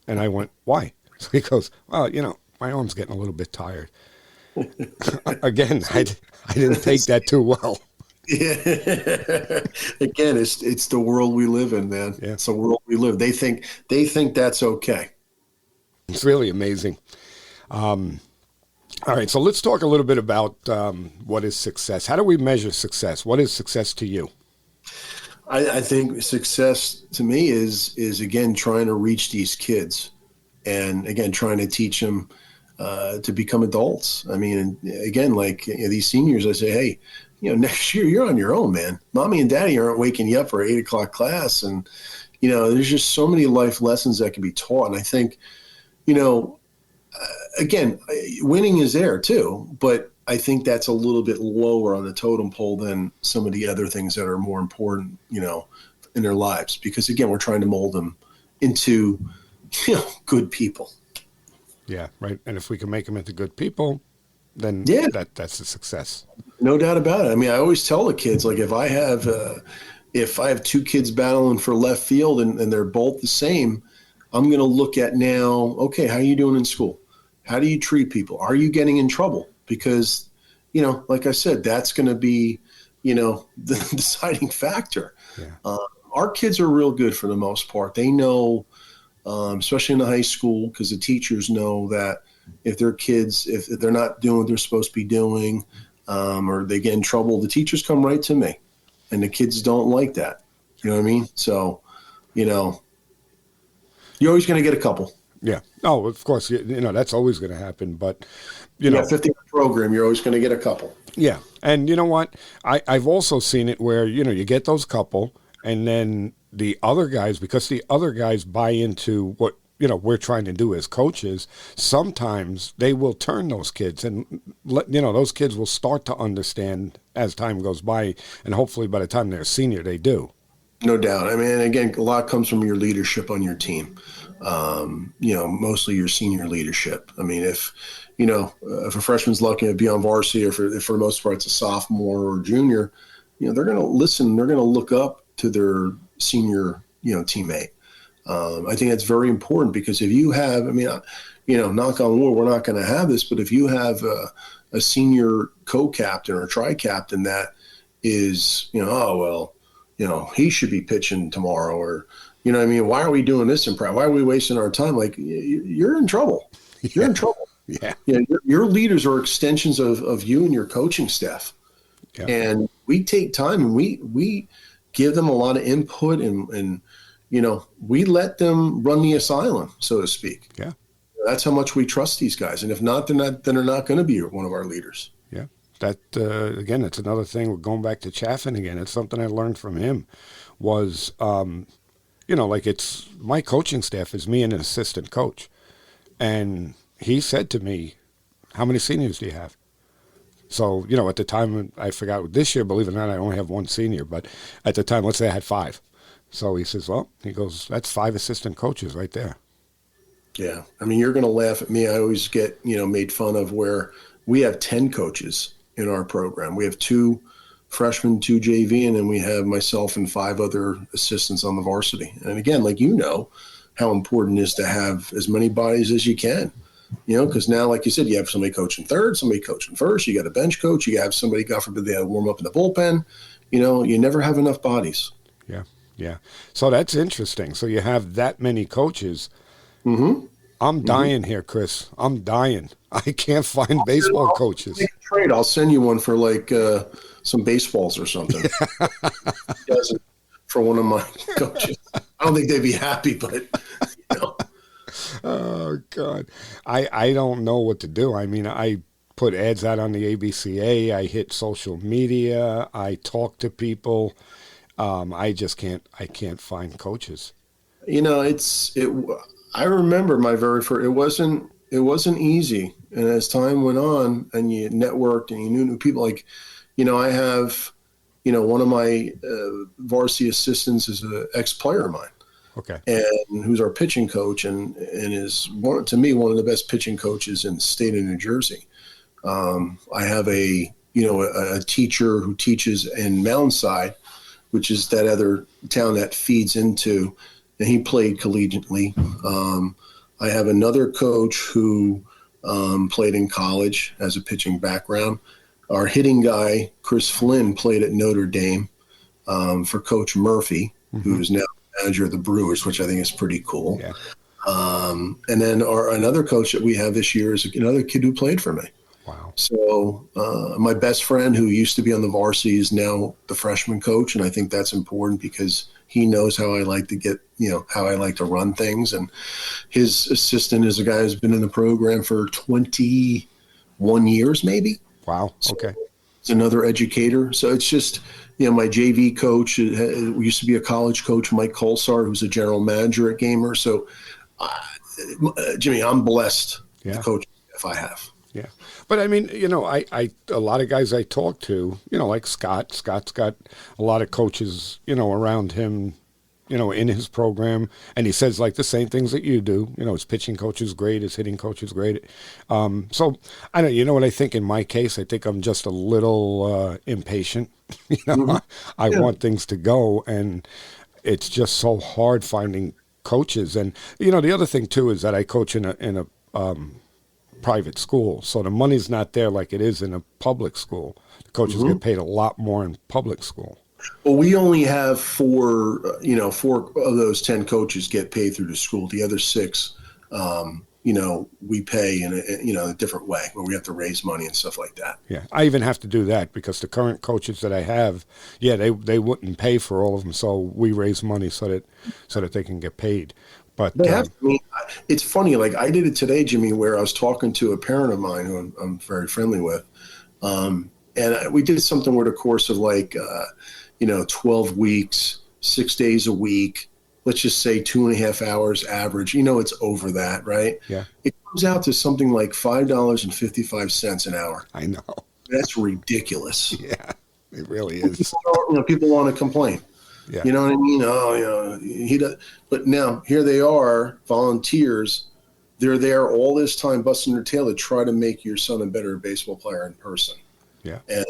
And I went, why? So he goes, well, my arm's getting a little bit tired. Again, I didn't take that too well. Yeah. Again, it's the world we live in, man. Yeah. It's the world we live. They think that's okay. It's really amazing. All right, so let's talk a little bit about what is success. How do we measure success? What is success to you? I think success to me is again trying to reach these kids, and again trying to teach them to become adults. I mean, again, like these seniors, I say, hey, next year you're on your own, man. Mommy and daddy aren't waking you up for 8 o'clock class, and there's just so many life lessons that can be taught. And I think, again, winning is there too, but I think that's a little bit lower on the totem pole than some of the other things that are more important, in their lives. Because again, we're trying to mold them into, good people. Yeah, right. And if we can make them into good people, then that's a success. No doubt about it. I mean, I always tell the kids, like, if I have two kids battling for left field and they're both the same, I'm going to look at now, okay, how are you doing in school? How do you treat people? Are you getting in trouble? Because, like I said, that's going to be, the deciding factor. Yeah. Our kids are real good for the most part. They know, especially in the high school, because the teachers know that if their kids, if they're not doing what they're supposed to be doing, or they get in trouble, the teachers come right to me, and the kids don't like that. You know what I mean? So, you're always going to get a couple. Yeah. Oh, of course. That's always going to happen. But, 50 program, you're always going to get a couple. Yeah. And you know what? I've also seen it where, you get those couple, and then the other guys, because the other guys buy into what, we're trying to do as coaches, sometimes they will turn those kids and those kids will start to understand as time goes by. And hopefully by the time they're a senior, they do. No doubt. I mean, again, a lot comes from your leadership on your team. Mostly your senior leadership. I mean, if a freshman's lucky to be on varsity, or if for the most part it's a sophomore or junior, they're going to listen. They're going to look up to their senior, teammate. I think that's very important because if you have, I mean, knock on wood, we're not going to have this, but if you have a senior co-captain or tri-captain that is, he should be pitching tomorrow, or, I mean, why are we doing this in practice? Why are we wasting our time? Like, you're in trouble. You're in trouble. Yeah. Your leaders are extensions of you and your coaching staff. Yeah. And we take time and we give them a lot of input and we let them run the asylum, so to speak. Yeah. That's how much we trust these guys. And if not, then they're not going to be one of our leaders. Yeah. That, again, it's another thing. We're going back to Chaffin again. It's something I learned from him was, it's my coaching staff is me and an assistant coach. And he said to me, how many seniors do you have? So, at the time, I forgot, this year, believe it or not, I only have one senior. But at the time, let's say I had 5. So he says, he goes, that's 5 assistant coaches right there. Yeah. I mean, you're going to laugh at me. I always get, made fun of where we have 10 coaches in our program. We have 2 freshmen, 2 JV, and then we have myself and 5 other assistants on the varsity. And again, how important it is to have as many bodies as you can, because now, like you said, you have somebody coaching third, somebody coaching first, you got a bench coach, you have somebody, God forbid, they warm up in the bullpen. You never have enough bodies. Yeah. Yeah. So that's interesting. So you have that many coaches. Mm-hmm. I'm dying here, Chris. I'm dying. I can't find baseball coaches. Make a trade. I'll send you one for some baseballs or something. For one of my coaches. I don't think they'd be happy, but Oh God. I don't know what to do. I mean, I put ads out on the ABCA, I hit social media, I talk to people. I can't find coaches. I remember my very first, it wasn't easy. And as time went on and you networked and you knew new people, I have, one of my varsity assistants is an ex-player of mine. Okay. And who's our pitching coach and is, to me, one of the best pitching coaches in the state of New Jersey. I have a teacher who teaches in Moundside, which is that other town that feeds into, and he played collegiately. I have another coach who played in college, has a pitching background. Our hitting guy, Chris Flynn, played at Notre Dame for Coach Murphy, who is now manager of the Brewers, which I think is pretty cool. Yeah. And then another coach that we have this year is another kid who played for me. Wow. So my best friend who used to be on the varsity is now the freshman coach, and I think that's important because he knows how I like to get, how I like to run things. And his assistant is a guy who's been in the program for 21 years, maybe. Wow. Okay. So he's another educator. So it's just, my JV coach used to be a college coach, Mike Colsar, who's a general manager at Gamer. So, Jimmy, I'm blessed. Yeah. The coach if I have. Yeah. But I mean, I a lot of guys I talk to, like Scott's got a lot of coaches, around him, in his program. And he says the same things that you do. His pitching coach is great. His hitting coach is great. So I don't, what I think in my case, I think I'm just a little impatient. I want things to go, and it's just so hard finding coaches. And, the other thing too, is that I coach in a private school. So the money's not there like it is in a public school. The coaches get paid a lot more in public school. Well, we only have 4 of those 10 coaches get paid through the school. The other 6, we pay in a different way where we have to raise money and stuff like that. Yeah. I even have to do that because the current coaches that I have, they wouldn't pay for all of them. So we raise money so that they can get paid. But it's funny. I did it today, Jimmy, where I was talking to a parent of mine who I'm very friendly with. And we did something over the course of 12 weeks, 6 days a week, let's just say 2.5 hours average. It's over that, right? Yeah. It comes out to something like $5.55 an hour. I know. That's ridiculous. Yeah, it really is. People want to complain. Yeah. You know what I mean? Oh, he does. But now here they are, volunteers. They're there all this time busting their tail to try to make your son a better baseball player in person. Yeah. And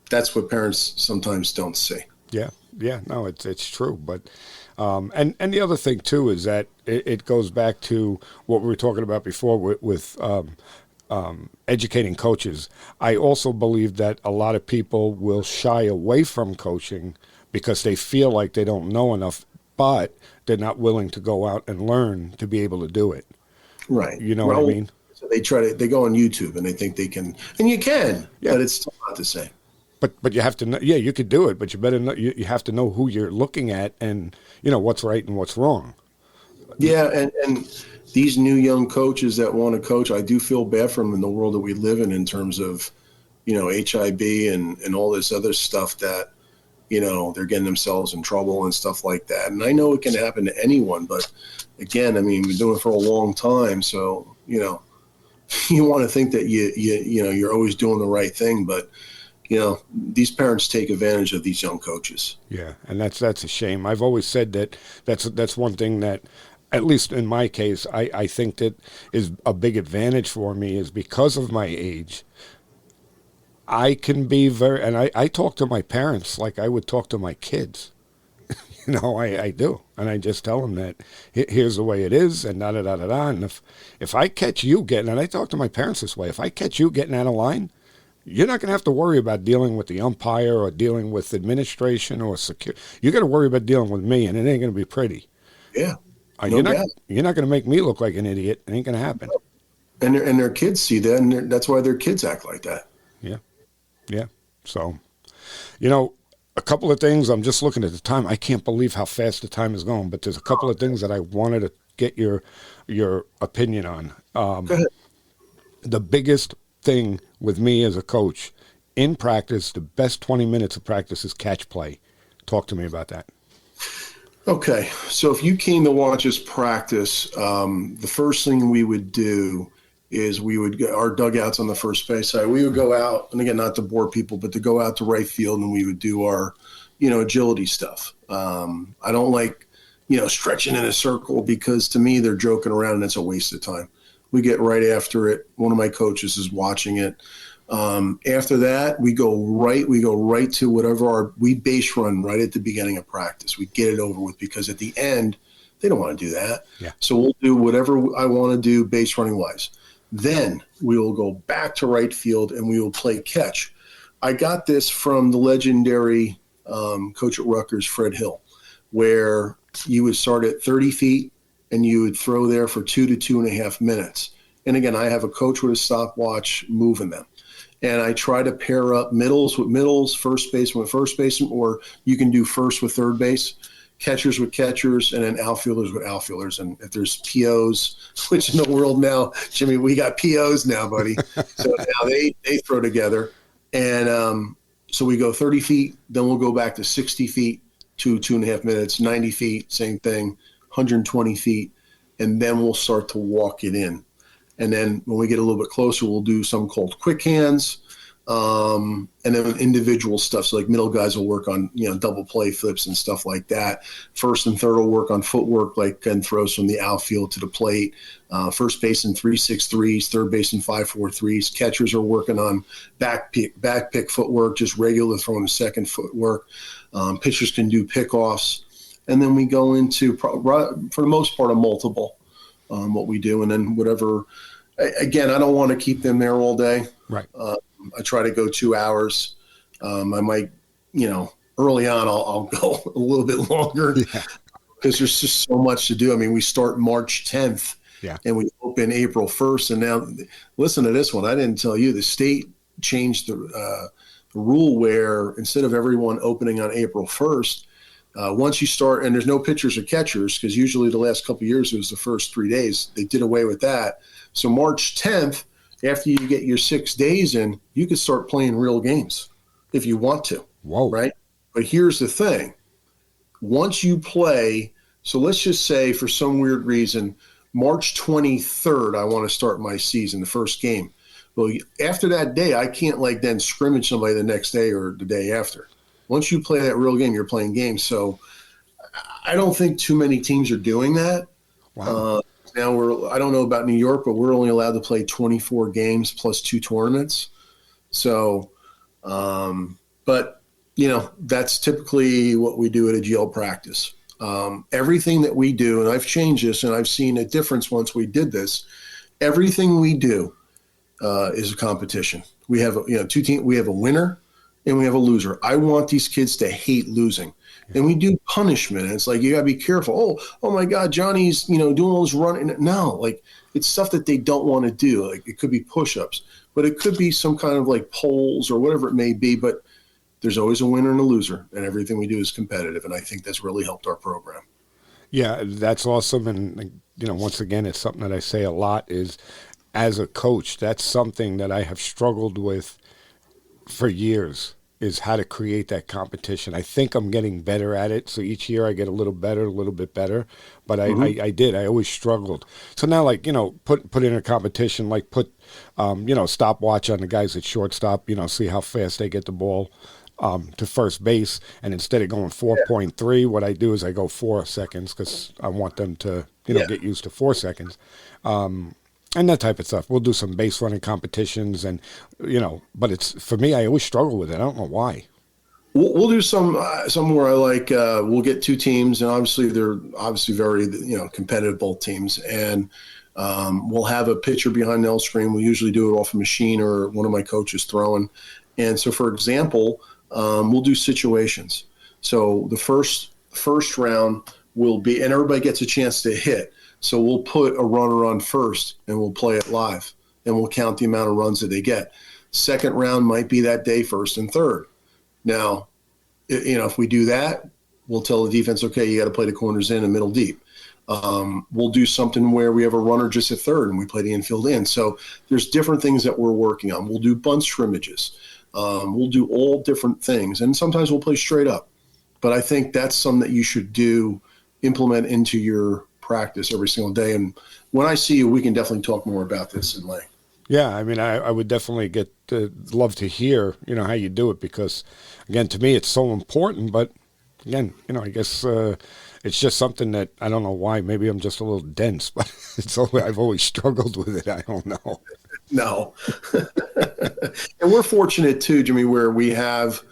that's what parents sometimes don't see. Yeah. Yeah. No, it's true. But And the other thing too is that it goes back to what we were talking about before with educating coaches. I also believe that a lot of people will shy away from coaching because they feel like they don't know enough, but they're not willing to go out and learn to be able to do it. Right. You know what I mean? So they go on YouTube and they think they can, and you can, but it's still not the same. But you have to know, yeah, you could do it, but you better know, you have to know who you're looking at and, what's right and what's wrong. Yeah, and these new young coaches that want to coach, I do feel bad for them in the world that we live in terms of, HIB and all this other stuff that, they're getting themselves in trouble and stuff like that. And I know it can happen to anyone, but again, we've been doing it for a long time. So, you want to think that you're always doing the right thing, but these parents take advantage of these young coaches. Yeah, and that's a shame. I've always said that that's one thing that, at least in my case, I think that is a big advantage for me is because of my age. I can be and I talk to my parents like I would talk to my kids. I do. And I just tell them that here's the way it is and da-da-da-da-da. And if I catch you and I talk to my parents this way, if I catch you getting out of line, you're not going to have to worry about dealing with the umpire or dealing with administration or security. You got to worry about dealing with me, and it ain't going to be pretty. Yeah, you're not going to make me look like an idiot. It ain't going to happen. And their kids see that, and that's why their kids act like that. Yeah. So, a couple of things. I'm just looking at the time. I can't believe how fast the time is going. But there's a couple of things that I wanted to get your opinion on. Go ahead. The biggest thing with me as a coach in practice, the best 20 minutes of practice is catch play. Talk to me about that. Okay. So if you came to watch us practice, the first thing we would do is we would get our dugouts on the first base side. We would go out, and again, not to bore people, but to go out to right field, and we would do our, agility stuff. I don't like, stretching in a circle because to me they're joking around and it's a waste of time. We get right after it. One of my coaches is watching it. After that, we go right to whatever we base run right at the beginning of practice. We get it over with because at the end, they don't want to do that. Yeah. So we'll do whatever I want to do base running wise. Then we will go back to right field and we will play catch. I got this from the legendary coach at Rutgers, Fred Hill, where you would start at 30 feet and you would throw there for 2 to 2.5 minutes. And again, I have a coach with a stopwatch moving them. And I try to pair up middles with middles, first baseman with first baseman, or you can do first with third base, catchers with catchers, and then outfielders with outfielders. And if there's POs, which in the world now, Jimmy, we got POs now, buddy. So now they throw together. And so we go 30 feet, then we'll go back to 60 feet, 2.5 minutes, 90 feet, same thing, 120 feet, and then we'll start to walk it in. And then when we get a little bit closer, we'll do something called quick hands, and then individual stuff. So like middle guys will work on, double play flips and stuff like that. First and third will work on footwork, like and throws from the outfield to the plate. First base in 3-6-3s, third base in 5-4-3s. Catchers are working on back pick footwork, just regular throwing the second footwork. Pitchers can do pickoffs. And then we go into, for the most part, a multiple, what we do. And then whatever, again, I don't want to keep them there all day. Right. I try to go 2 hours. I might, early on, I'll go a little bit longer because there's just so much to do. I mean, we start March 10th and we open April 1st. And now listen to this one. I didn't tell you the state changed the rule where instead of everyone opening on April 1st, once you start, and there's no pitchers or catchers, because usually the last couple of years it was the first 3 days. They did away with that. So March 10th, after you get your 6 days in, you can start playing real games if you want to. Whoa. Right? But here's the thing. Once you play, so let's just say for some weird reason, March 23rd, I want to start my season, the first game. Well, after that day, I can't then scrimmage somebody the next day or the day after. Once you play that real game, you're playing games. So I don't think too many teams are doing that. Wow. Now I don't know about New York, but we're only allowed to play 24 games plus 2 tournaments. So, but that's typically what we do at a GL practice. Everything that we do, and I've changed this, and I've seen a difference once we did this. Everything we do is a competition. We have two teams. We have a winner and we have a loser. I want these kids to hate losing. And we do punishment. And it's like, you got to be careful. Oh my God, Johnny's, doing all this running. No, like, it's stuff that they don't want to do. Like, it could be push-ups, but it could be some kind of like poles or whatever it may be. But there's always a winner and a loser, and everything we do is competitive. And I think that's really helped our program. Yeah, that's awesome. And, once again, it's something that I say a lot is, as a coach, that's something that I have struggled with for years, is how to create that competition. I think I'm getting better at it. So each year I get a little bit better. But I always struggled. So now, like, put in a competition, like put, stopwatch on the guys at shortstop, see how fast they get the ball to first base. And instead of going 4.3, what I do is I go 4 seconds because I want them to, get used to 4 seconds. And that type of stuff. We'll do some base running competitions, and but it's, for me, I always struggle with it. I don't know why. We'll do some where I like. We'll get two teams, and obviously they're very competitive, both teams, and we'll have a pitcher behind the L screen. We usually do it off a machine or one of my coaches throwing. And so, for example, we'll do situations. So the first round will be, and everybody gets a chance to hit. So we'll put a runner on first, and we'll play it live, and we'll count the amount of runs that they get. Second round might be that day, first and third. Now, if we do that, we'll tell the defense, okay, you got to play the corners in and middle deep. We'll do something where we have a runner just at third, and we play the infield in. So there's different things that we're working on. We'll do bunt scrimmages. We'll do all different things, and sometimes we'll play straight up. But I think that's something that you should implement into your practice every single day. And when I see you, we can definitely talk more about this in length. Yeah, I mean, I would definitely love to hear, how you do it, because, again, to me, it's so important. But, again, I guess it's just something that, I don't know why, maybe I'm just a little dense, but I've always struggled with it. I don't know. No. And we're fortunate, too, Jimmy, where we have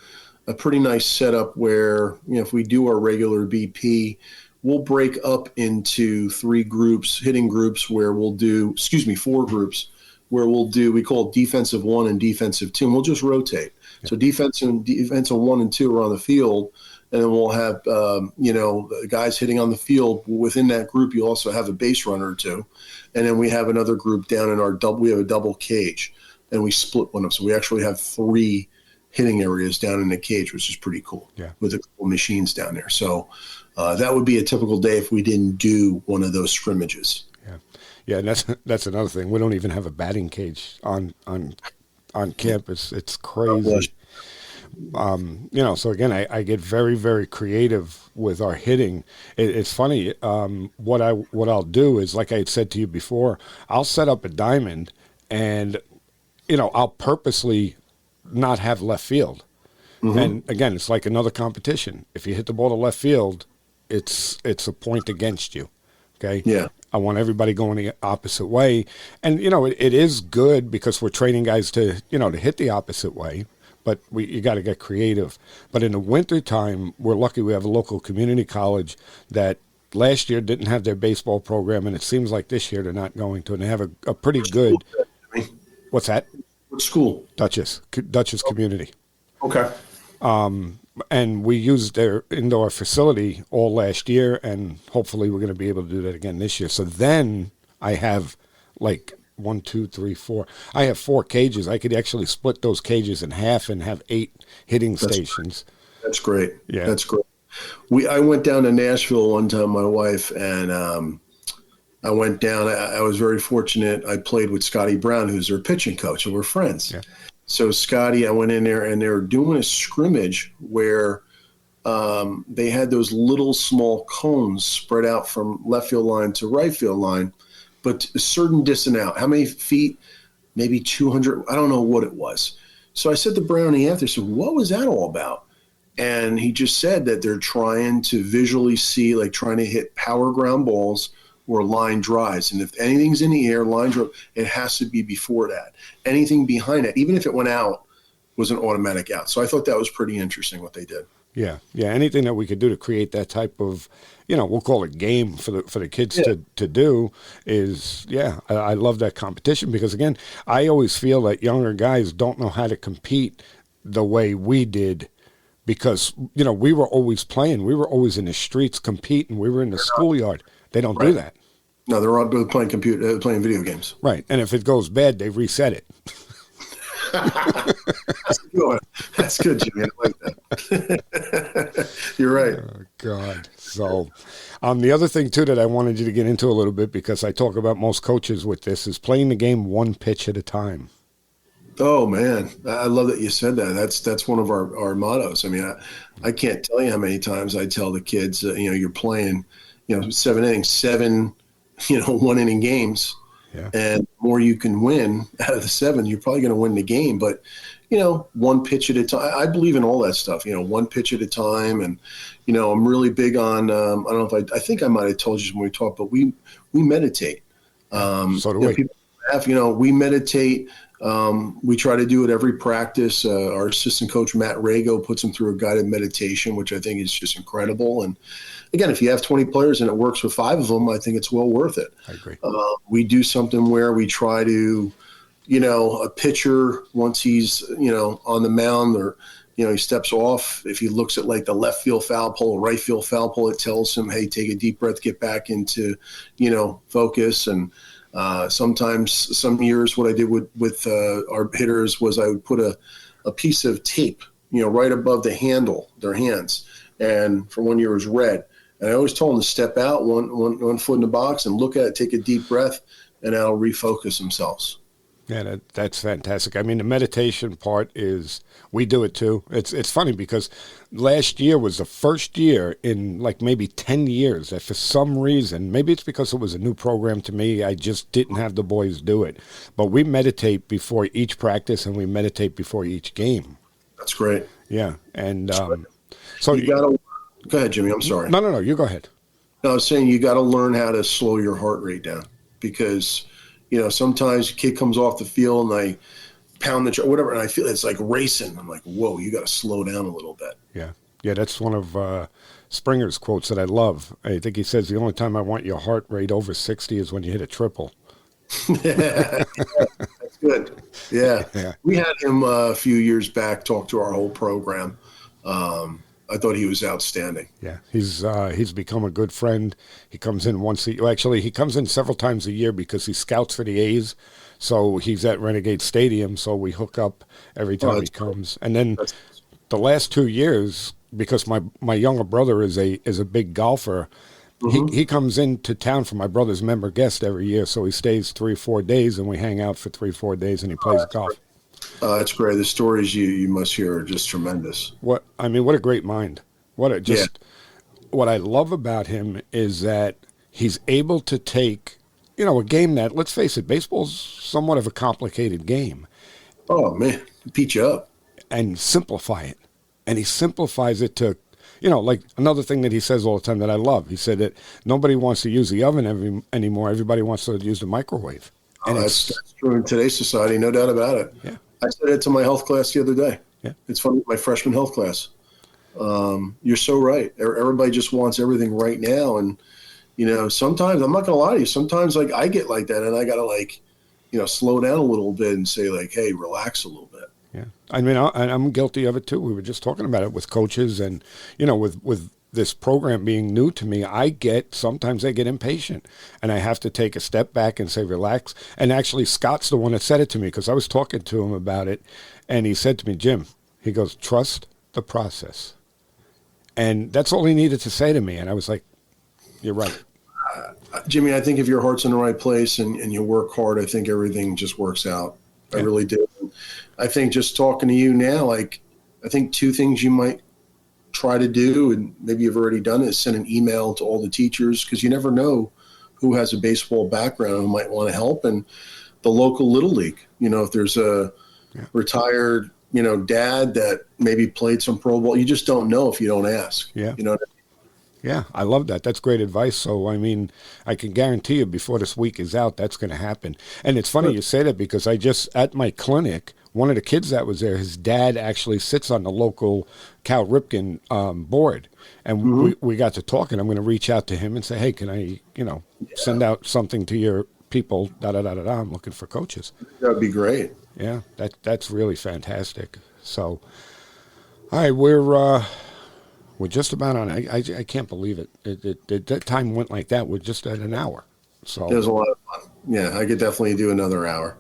a pretty nice setup where, if we do our regular BP, we'll break up into 3 groups, hitting groups, where we'll do, 4 groups, where we call it defensive 1 and defensive 2, and we'll just rotate. Yeah. So defensive 1 and 2 are on the field, and then we'll have, guys hitting on the field. Within that group, you also have a base runner or 2. And then we have another group down in we have a double cage, and we split one up. So we actually have 3 hitting areas down in the cage, which is pretty cool. Yeah. With a couple machines down there. So that would be a typical day if we didn't do one of those scrimmages. Yeah, and that's another thing. We don't even have a batting cage on campus. It's crazy. So again, I get very, very creative with our hitting. It's funny. What I'll do is, like I had said to you before, I'll set up a diamond, and I'll purposely not have left field. Mm-hmm. And again, it's like another competition. If you hit the ball to left field, it's a point against you. Okay. Yeah. I want everybody going the opposite way. And, it is good because we're training guys to hit the opposite way, but you got to get creative. But in the wintertime, we're lucky we have a local community college that last year didn't have their baseball program, and it seems like this year they're not going to. And they have a pretty good – what's that? What school? Dutchess Community. Okay. And we used their indoor facility all last year, and hopefully we're going to be able to do that again this year. So then I have like 1, 2, 3, 4. I have 4 cages. I could actually split those cages in half and have 8 hitting stations. That's great. Yeah. That's great. I went down to Nashville one time, my wife, and I went down. I was very fortunate. I played with Scotty Brown, who's their pitching coach, and we're friends. Yeah. So Scotty, I went in there, and they were doing a scrimmage where they had those little small cones spread out from left field line to right field line, but a certain distance out. How many feet? Maybe 200. I don't know what it was. So I said to Brownie after, I said, what was that all about? And he just said that they're trying to visually see, like trying to hit power ground balls or line drives. And if anything's in the air, line drive, it has to be before that. Anything behind it, even if it went out, was an automatic out. So I thought that was pretty interesting what they did. Yeah, yeah. Anything that we could do to create that type of, we'll call it game for the kids Yeah. to do is, yeah. I love that competition because again, I always feel that younger guys don't know how to compete the way we did because we were always playing, we were always in the streets competing, we were in the schoolyard. They don't do Right. that. No, they're all playing video games. Right, and if it goes bad, they reset it. That's a good one. That's good, Jimmy. I like that. You're right. Oh, God. So, the other thing too that I wanted you to get into a little bit because I talk about most coaches with this is playing the game one pitch at a time. Oh man, I love that you said that. That's one of our mottos. I mean, I can't tell you how many times I tell the kids, you're playing, 7 innings, 7, 1 inning games. Yeah. And the more you can win out of the 7, you're probably going to win the game. But, one pitch at a time. I believe in all that stuff, one pitch at a time. And, I'm really big on, I don't know if I think I might have told you when we talked, but we meditate. So do we. People laugh, we meditate. We try to do it every practice. Our assistant coach, Matt Rago, puts them through a guided meditation, which I think is just incredible. And again, if you have 20 players and it works with 5 of them, I think it's well worth it. I agree. We do something where we try to, a pitcher, once he's, on the mound or, he steps off, if he looks at like the left field foul pole, right field foul pole, it tells him, hey, take a deep breath, get back into, focus. And sometimes, some years, what I did with our hitters was I would put a piece of tape, right above the handle, their hands. And for 1 year it was red. And I always told them to step out one foot in the box and look at it, take a deep breath, and that'll refocus themselves. Yeah, that's fantastic. I mean, the meditation part is, we do it too. It's funny because last year was the first year in like maybe 10 years that for some reason, maybe it's because it was a new program to me, I just didn't have the boys do it. But we meditate before each practice and we meditate before each game. That's great. Yeah, and so you got to go ahead, Jimmy. I'm sorry. No, you go ahead. No, I was saying you got to learn how to slow your heart rate down because, sometimes a kid comes off the field and I pound the whatever, and I feel it's like racing. I'm like, whoa, you got to slow down a little bit. Yeah, that's one of Springer's quotes that I love. I think he says the only time I want your heart rate over 60 is when you hit a triple. Yeah, that's good. Yeah. We had him a few years back talk to our whole program. I thought he was outstanding. Yeah, he's become a good friend. He comes in he comes in several times a year because he scouts for the A's. So he's at Renegade Stadium, so we hook up every time he comes. And then the last 2 years, because my younger brother is a big golfer, he comes into town for my brother's member guest every year. So he stays 3 or 4 days, and we hang out for 3 or 4 days, and he plays golf. That's great. The stories you must hear are just tremendous. What a great mind. What I love about him is that he's able to take, a game that, let's face it, baseball's somewhat of a complicated game. Oh man, beat you up. And simplify it. And he simplifies it to, like another thing that he says all the time that I love. He said that nobody wants to use the oven anymore. Everybody wants to use the microwave. And that's true in today's society, no doubt about it. Yeah. I said it to my health class the other day. Yeah. It's funny, my freshman health class. You're so right. Everybody just wants everything right now. And, sometimes, I'm not going to lie to you, sometimes like I get like that and I got to slow down a little bit and say like, hey, relax a little bit. Yeah. I mean, I'm guilty of it too. We were just talking about it with coaches and, with this program being new to me, sometimes I get impatient and I have to take a step back and say, relax. And actually Scott's the one that said it to me because I was talking to him about it. And he said to me, Jim, he goes, trust the process. And that's all he needed to say to me. And I was like, you're right. Jimmy, I think if your heart's in the right place and you work hard, I think everything just works out. Yeah. I really do. I think just talking to you now, I think 2 things you might try to do, and maybe you've already done it, is send an email to all the teachers because you never know who has a baseball background who might want to help. And the local Little League, if there's a retired, dad that maybe played some pro ball, you just don't know if you don't ask. Yeah. You know what I mean? Yeah, I love that. That's great advice. So, I mean, I can guarantee you before this week is out, that's going to happen. And it's funny you say that because at my clinic, one of the kids that was there, his dad actually sits on the local Cal Ripken board. And we got to talking. I'm going to reach out to him and say, hey, can I, send out something to your people, da-da-da-da-da. I'm looking for coaches. That would be great. Yeah, that's really fantastic. So, all right, we're just about on. I can't believe it. That time went like that. We're just at an hour. So It was a lot of fun. Yeah, I could definitely do another hour.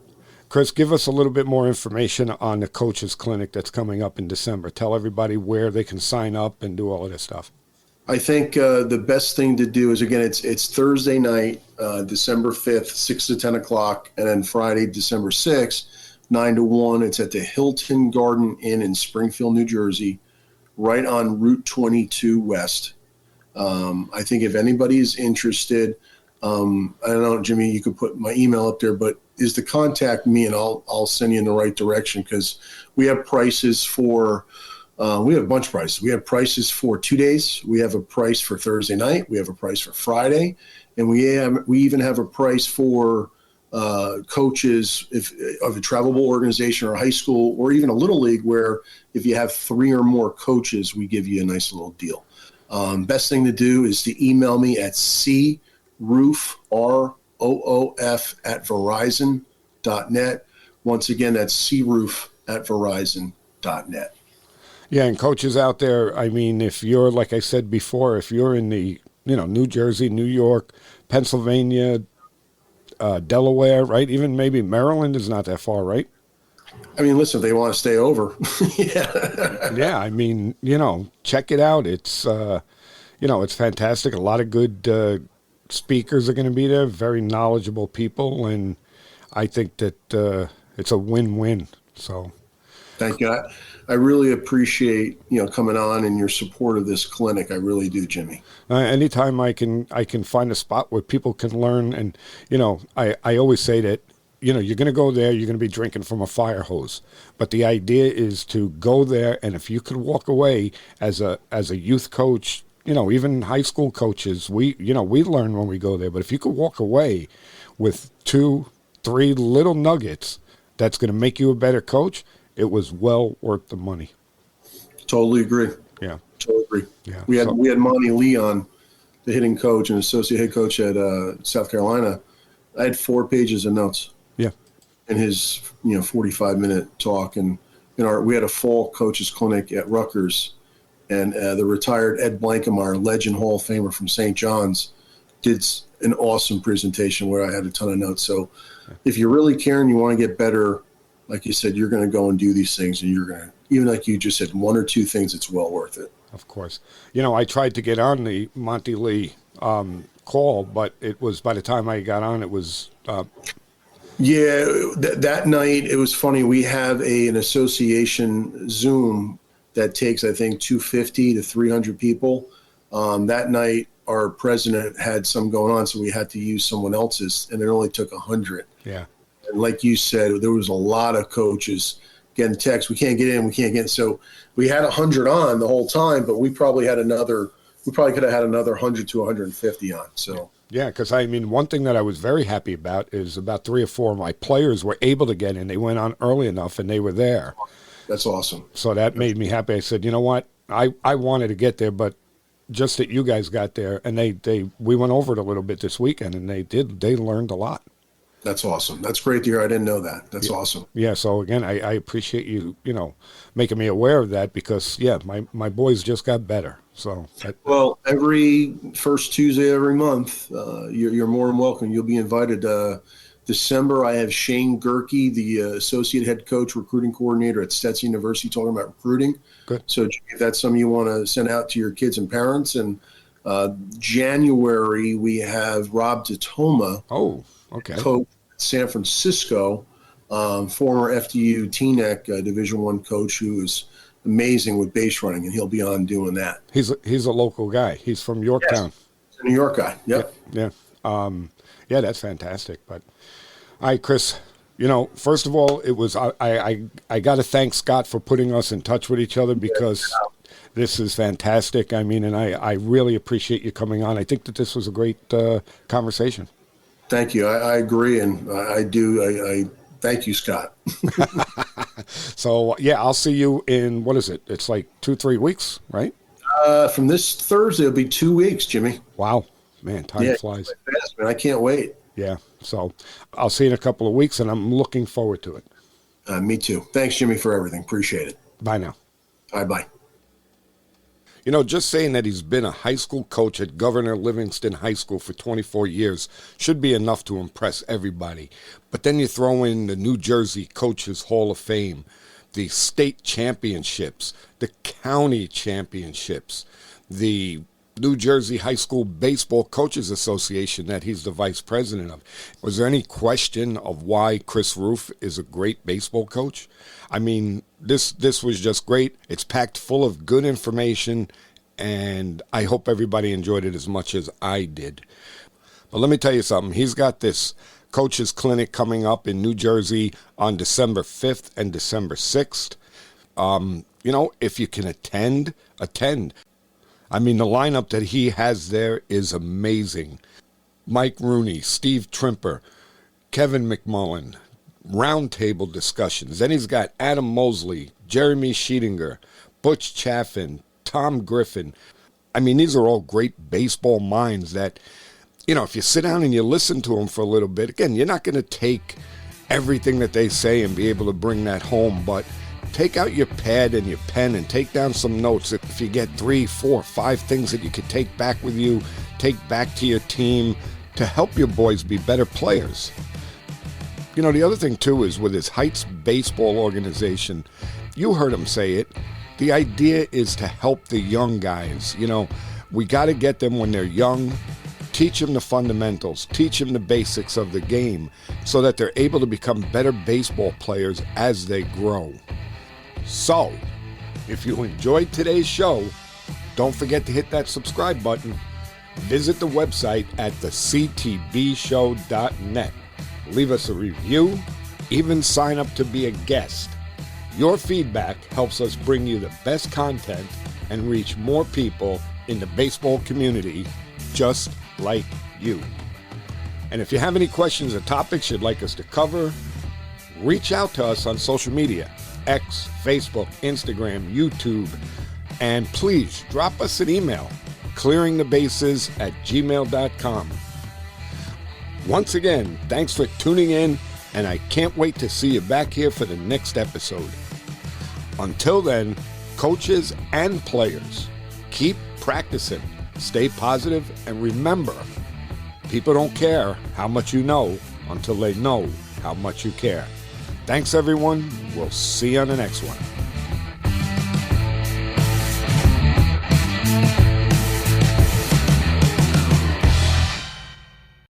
Chris, give us a little bit more information on the coaches clinic that's coming up in December. Tell everybody where they can sign up and do all of this stuff. I think the best thing to do is, again, it's Thursday night, December 5th, 6 to 10 o'clock, and then Friday, December 6th, 9 to 1. It's at the Hilton Garden Inn in Springfield, New Jersey, right on Route 22 West. I think if anybody is interested, I don't know, Jimmy, you could put my email up there, but is to contact me and I'll send you in the right direction, because we have prices for we have a bunch of prices. We have prices for 2 days. We have a price for Thursday night. We have a price for Friday, and we even have a price for coaches of a travelable organization or a high school or even a little league, where if you have 3 or more coaches, we give you a nice little deal. Best thing to do is to email me at croof, ROOF at Verizon.net. Once again, that's croof at Verizon.net. Yeah, and coaches out there, I mean, if you're, like I said before, if you're in the, New Jersey, New York, Pennsylvania, Delaware, right? Even maybe Maryland is not that far, right? I mean, listen, if they want to stay over. Yeah. Yeah, I mean, check it out. It's, it's fantastic. A lot of good speakers are going to be there, very knowledgeable people, and I think that it's a win-win. So, thank you. I really appreciate coming on and your support of this clinic. I really do, Jimmy. Anytime I can find a spot where people can learn, and I always say that you're going to go there, you're going to be drinking from a fire hose, but the idea is to go there, and if you could walk away as a youth coach, even high school coaches, we learn when we go there, but if you could walk away with 2-3 little nuggets that's going to make you a better coach, it was well worth the money. Totally agree. Yeah. Totally agree. Yeah. We had Monty Lee on, the hitting coach and associate head coach at South Carolina. I had 4 pages of notes. Yeah. In his 45-minute talk, and we had a fall coaches clinic at Rutgers, and the retired Ed Blankemeyer, legend Hall of Famer from St. John's, did an awesome presentation where I had a ton of notes. So if you really care and you want to get better, like you said, you're going to go and do these things, and you're going to, even like you just said, 1 or 2 things, it's well worth it. Of course. I tried to get on the Monty Lee call, but it was, by the time I got on, it was... that night, it was funny. We have an association Zoom that takes, I think, 250 to 300 people. That night, our president had some going on, so we had to use someone else's, and it only took 100. Yeah. And like you said, there was a lot of coaches getting texts, we can't get in, we can't get in. So we had 100 on the whole time, but we probably could have had another 100 to 150 on. So yeah, because one thing that I was very happy about is about 3 or 4 of my players were able to get in. They went on early enough, and they were there. That's awesome. So that made me happy. I said, you know what, I wanted to get there, but just that you guys got there, and we went over it a little bit this weekend, and they learned a lot. That's awesome. That's great to hear. I didn't know that. That's awesome. Yeah. So again, I appreciate you, making me aware of that, because my boys just got better. So well, every first Tuesday every month, you're more than welcome. You'll be invited. December, I have Shane Gerke, the associate head coach, recruiting coordinator at Stetson University, talking about recruiting. Good. So if that's something you want to send out to your kids and parents, and January we have Rob Totoma. Oh. Okay. Coach at San Francisco, former FDU TNEC Division I coach, who is amazing with base running, and he'll be on doing that. He's a local guy. He's from Yorktown. Yes. He's a New York guy. Yep. Yeah. Yeah, that's fantastic. But all right, Chris, first of all, it was I got to thank Scott for putting us in touch with each other, because this is fantastic. And I really appreciate you coming on. I think that this was a great conversation. Thank you. I agree, and I do. I thank you, Scott. So, yeah, I'll see you in, what is it? It's like 2-3 weeks, right? From this Thursday, it'll be 2 weeks, Jimmy. Wow. Man, time flies. Fast, man. I can't wait. Yeah. So I'll see you in a couple of weeks, and I'm looking forward to it. Me too. Thanks, Jimmy, for everything. Appreciate it. Bye now. Bye. You know, just saying that he's been a high school coach at Governor Livingston High School for 24 years should be enough to impress everybody. But then you throw in the New Jersey Coaches Hall of Fame, the state championships, the county championships, the New Jersey High School Baseball Coaches Association that he's the vice president of. Was there any question of why Chris Roof is a great baseball coach? I mean, this was just great. It's packed full of good information, and I hope everybody enjoyed it as much as I did. But let me tell you something. He's got this coaches clinic coming up in New Jersey on December 5th and December 6th. You know, if you can attend. I mean, the lineup that he has there is amazing. Mike Rooney, Steve Trimper, Kevin McMullen, roundtable discussions. Then he's got Adam Mosley, Jeremy Sheetinger, Butch Chaffin, Tom Griffin. I mean, these are all great baseball minds that, you know, if you sit down and you listen to them for a little bit, again, you're not going to take everything that they say and be able to bring that home, but take out your pad and your pen and take down some notes. If you get 3, 4, 5 things that you could take back with you, take back to your team to help your boys be better players. You know, the other thing, too, is with his Heights Baseball organization, you heard him say it, the idea is to help the young guys. You know, we got to get them when they're young, teach them the fundamentals, teach them the basics of the game so that they're able to become better baseball players as they grow. So, if you enjoyed today's show, don't forget to hit that subscribe button. Visit the website at thectbshow.net. Leave us a review, even sign up to be a guest. Your feedback helps us bring you the best content and reach more people in the baseball community just like you. And if you have any questions or topics you'd like us to cover, reach out to us on social media. X, Facebook, Instagram, YouTube, and please drop us an email, clearingthebases@gmail.com. Once again, thanks for tuning in, and I can't wait to see you back here for the next episode. Until then, coaches and players, keep practicing, stay positive, and remember, people don't care how much you know until they know how much you care. Thanks, everyone. We'll see you on the next one.